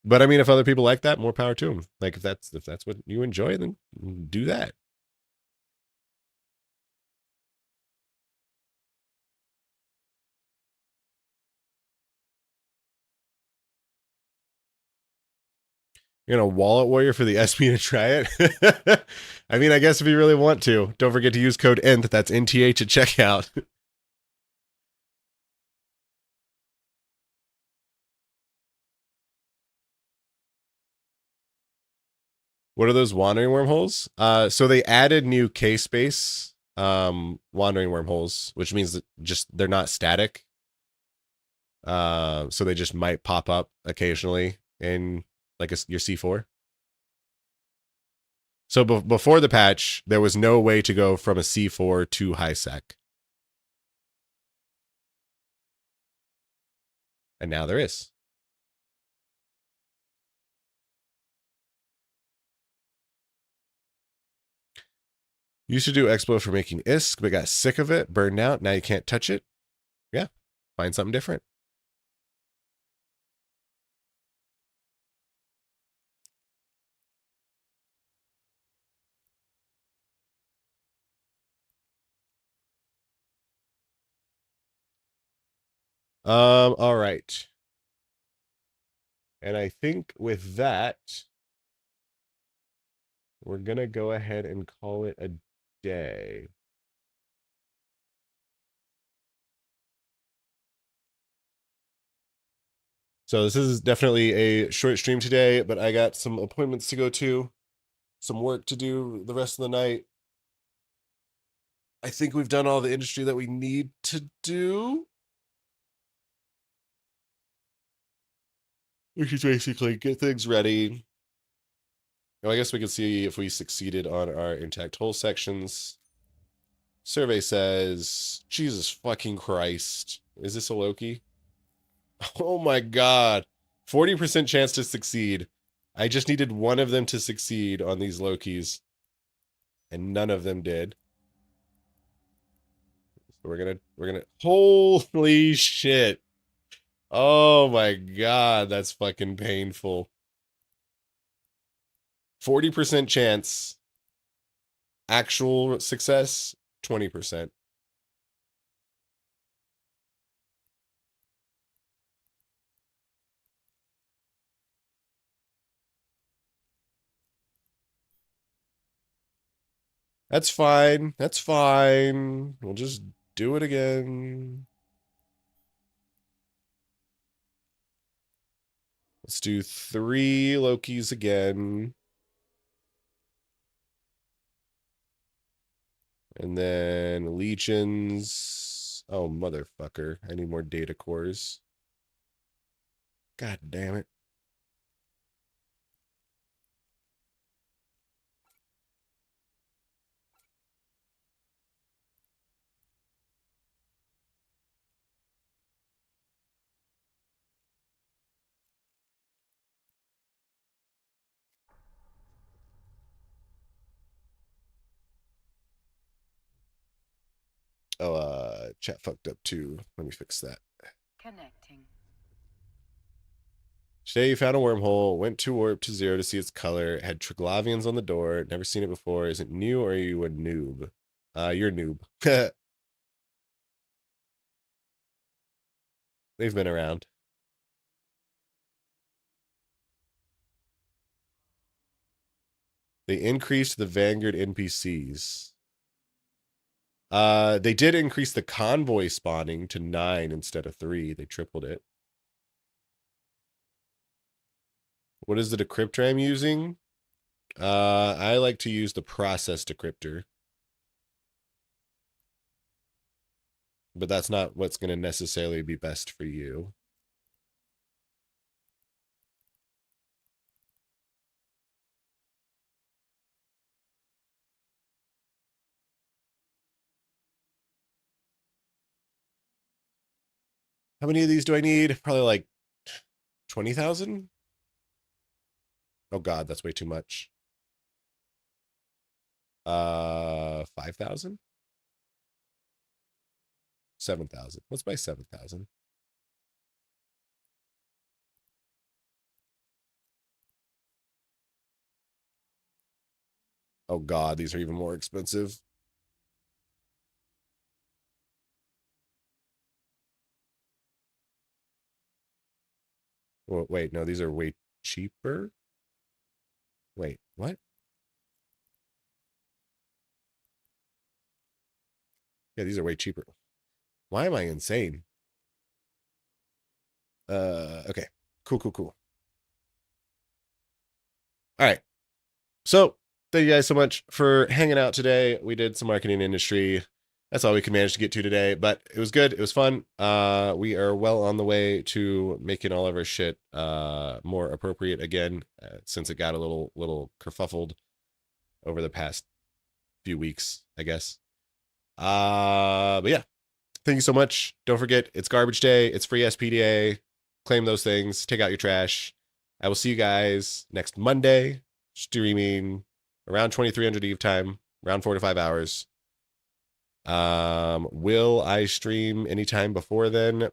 S2: But I mean, if other people like that, more power to them. Like if that's what you enjoy, then do that. You're gonna wallet warrior for the SP to try it. I mean, I guess if you really want to, don't forget to use code NTH. That's NTH at checkout. What are those wandering wormholes? So they added new K-space wandering wormholes, which means that just they're not static. So they just might pop up occasionally in like your C4. So before the patch, there was no way to go from a C4 to high sec. And now there is. Used to do Expo for making ISK, but got sick of it, burned out. Now you can't touch it. Yeah, find something different. All right. And I think with that, we're going to go ahead and call it a day. So this is definitely a short stream today, but I got some appointments to go to, some work to do the rest of the night. I think we've done all the industry that we need to do. We should basically get things ready. Well, I guess we can see if we succeeded on our intact hole sections. Survey says, Jesus fucking Christ. Is this a Loki? Oh my God. 40% chance to succeed. I just needed one of them to succeed on these Lokis. And none of them did. So we're gonna, holy shit. Oh my God, that's fucking painful. 40% chance. Actual success, 20%. That's fine. That's fine. We'll just do it again. Let's do 3 Lokis again. And then legions. Oh, motherfucker. I need more data cores. God damn it. Oh, chat fucked up too. Let me fix that.
S6: Connecting.
S2: Today you found a wormhole, went to warp to 0 to see its color, had Triglavians on the door, never seen it before. Is it new or are you a noob? You're a noob. They've been around. They increased the Vanguard NPCs. They did increase the convoy spawning to 9 instead of 3. They tripled it. What is the decryptor I'm using? I like to use the process decryptor. But that's not what's going to necessarily be best for you. How many of these do I need? Probably like 20,000? Oh God, that's way too much. 5,000? 7,000. Let's buy 7,000. Oh God, these are even more expensive. Well, wait, no, these are way cheaper. Wait, what? Yeah, these are way cheaper. Why am I insane? Okay. Cool, cool, cool. All right. So thank you guys so much for hanging out today. We did some marketing industry. That's all we could manage to get to today, but it was good. It was fun. We are well on the way to making all of our shit more appropriate again, since it got a little kerfuffled over the past few weeks, I guess. But yeah, thank you so much. Don't forget, it's garbage day. It's free SPDA. Claim those things. Take out your trash. I will see you guys next Monday, streaming around 2300 Eve time, around 4 to 5 hours. Will I stream anytime before then?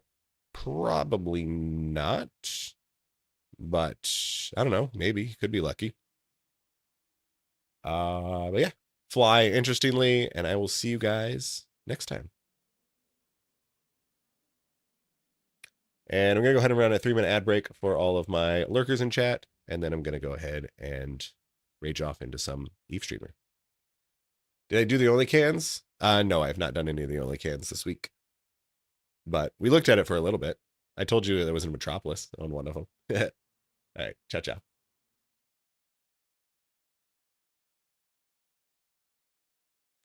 S2: Probably not. But I don't know. Maybe. Could be lucky. But yeah. Fly interestingly, and I will see you guys next time. And I'm going to go ahead and run a 3-minute ad break for all of my lurkers in chat. And then I'm going to go ahead and rage off into some Eve streamer. Did I do the only cans? No, I have not done any of the only cans this week. But we looked at it for a little bit. I told you there was a Metropolis on one of them. All right. Ciao, ciao.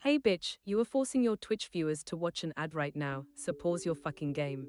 S11: Hey bitch, you are forcing your Twitch viewers to watch an ad right now, so pause your fucking game.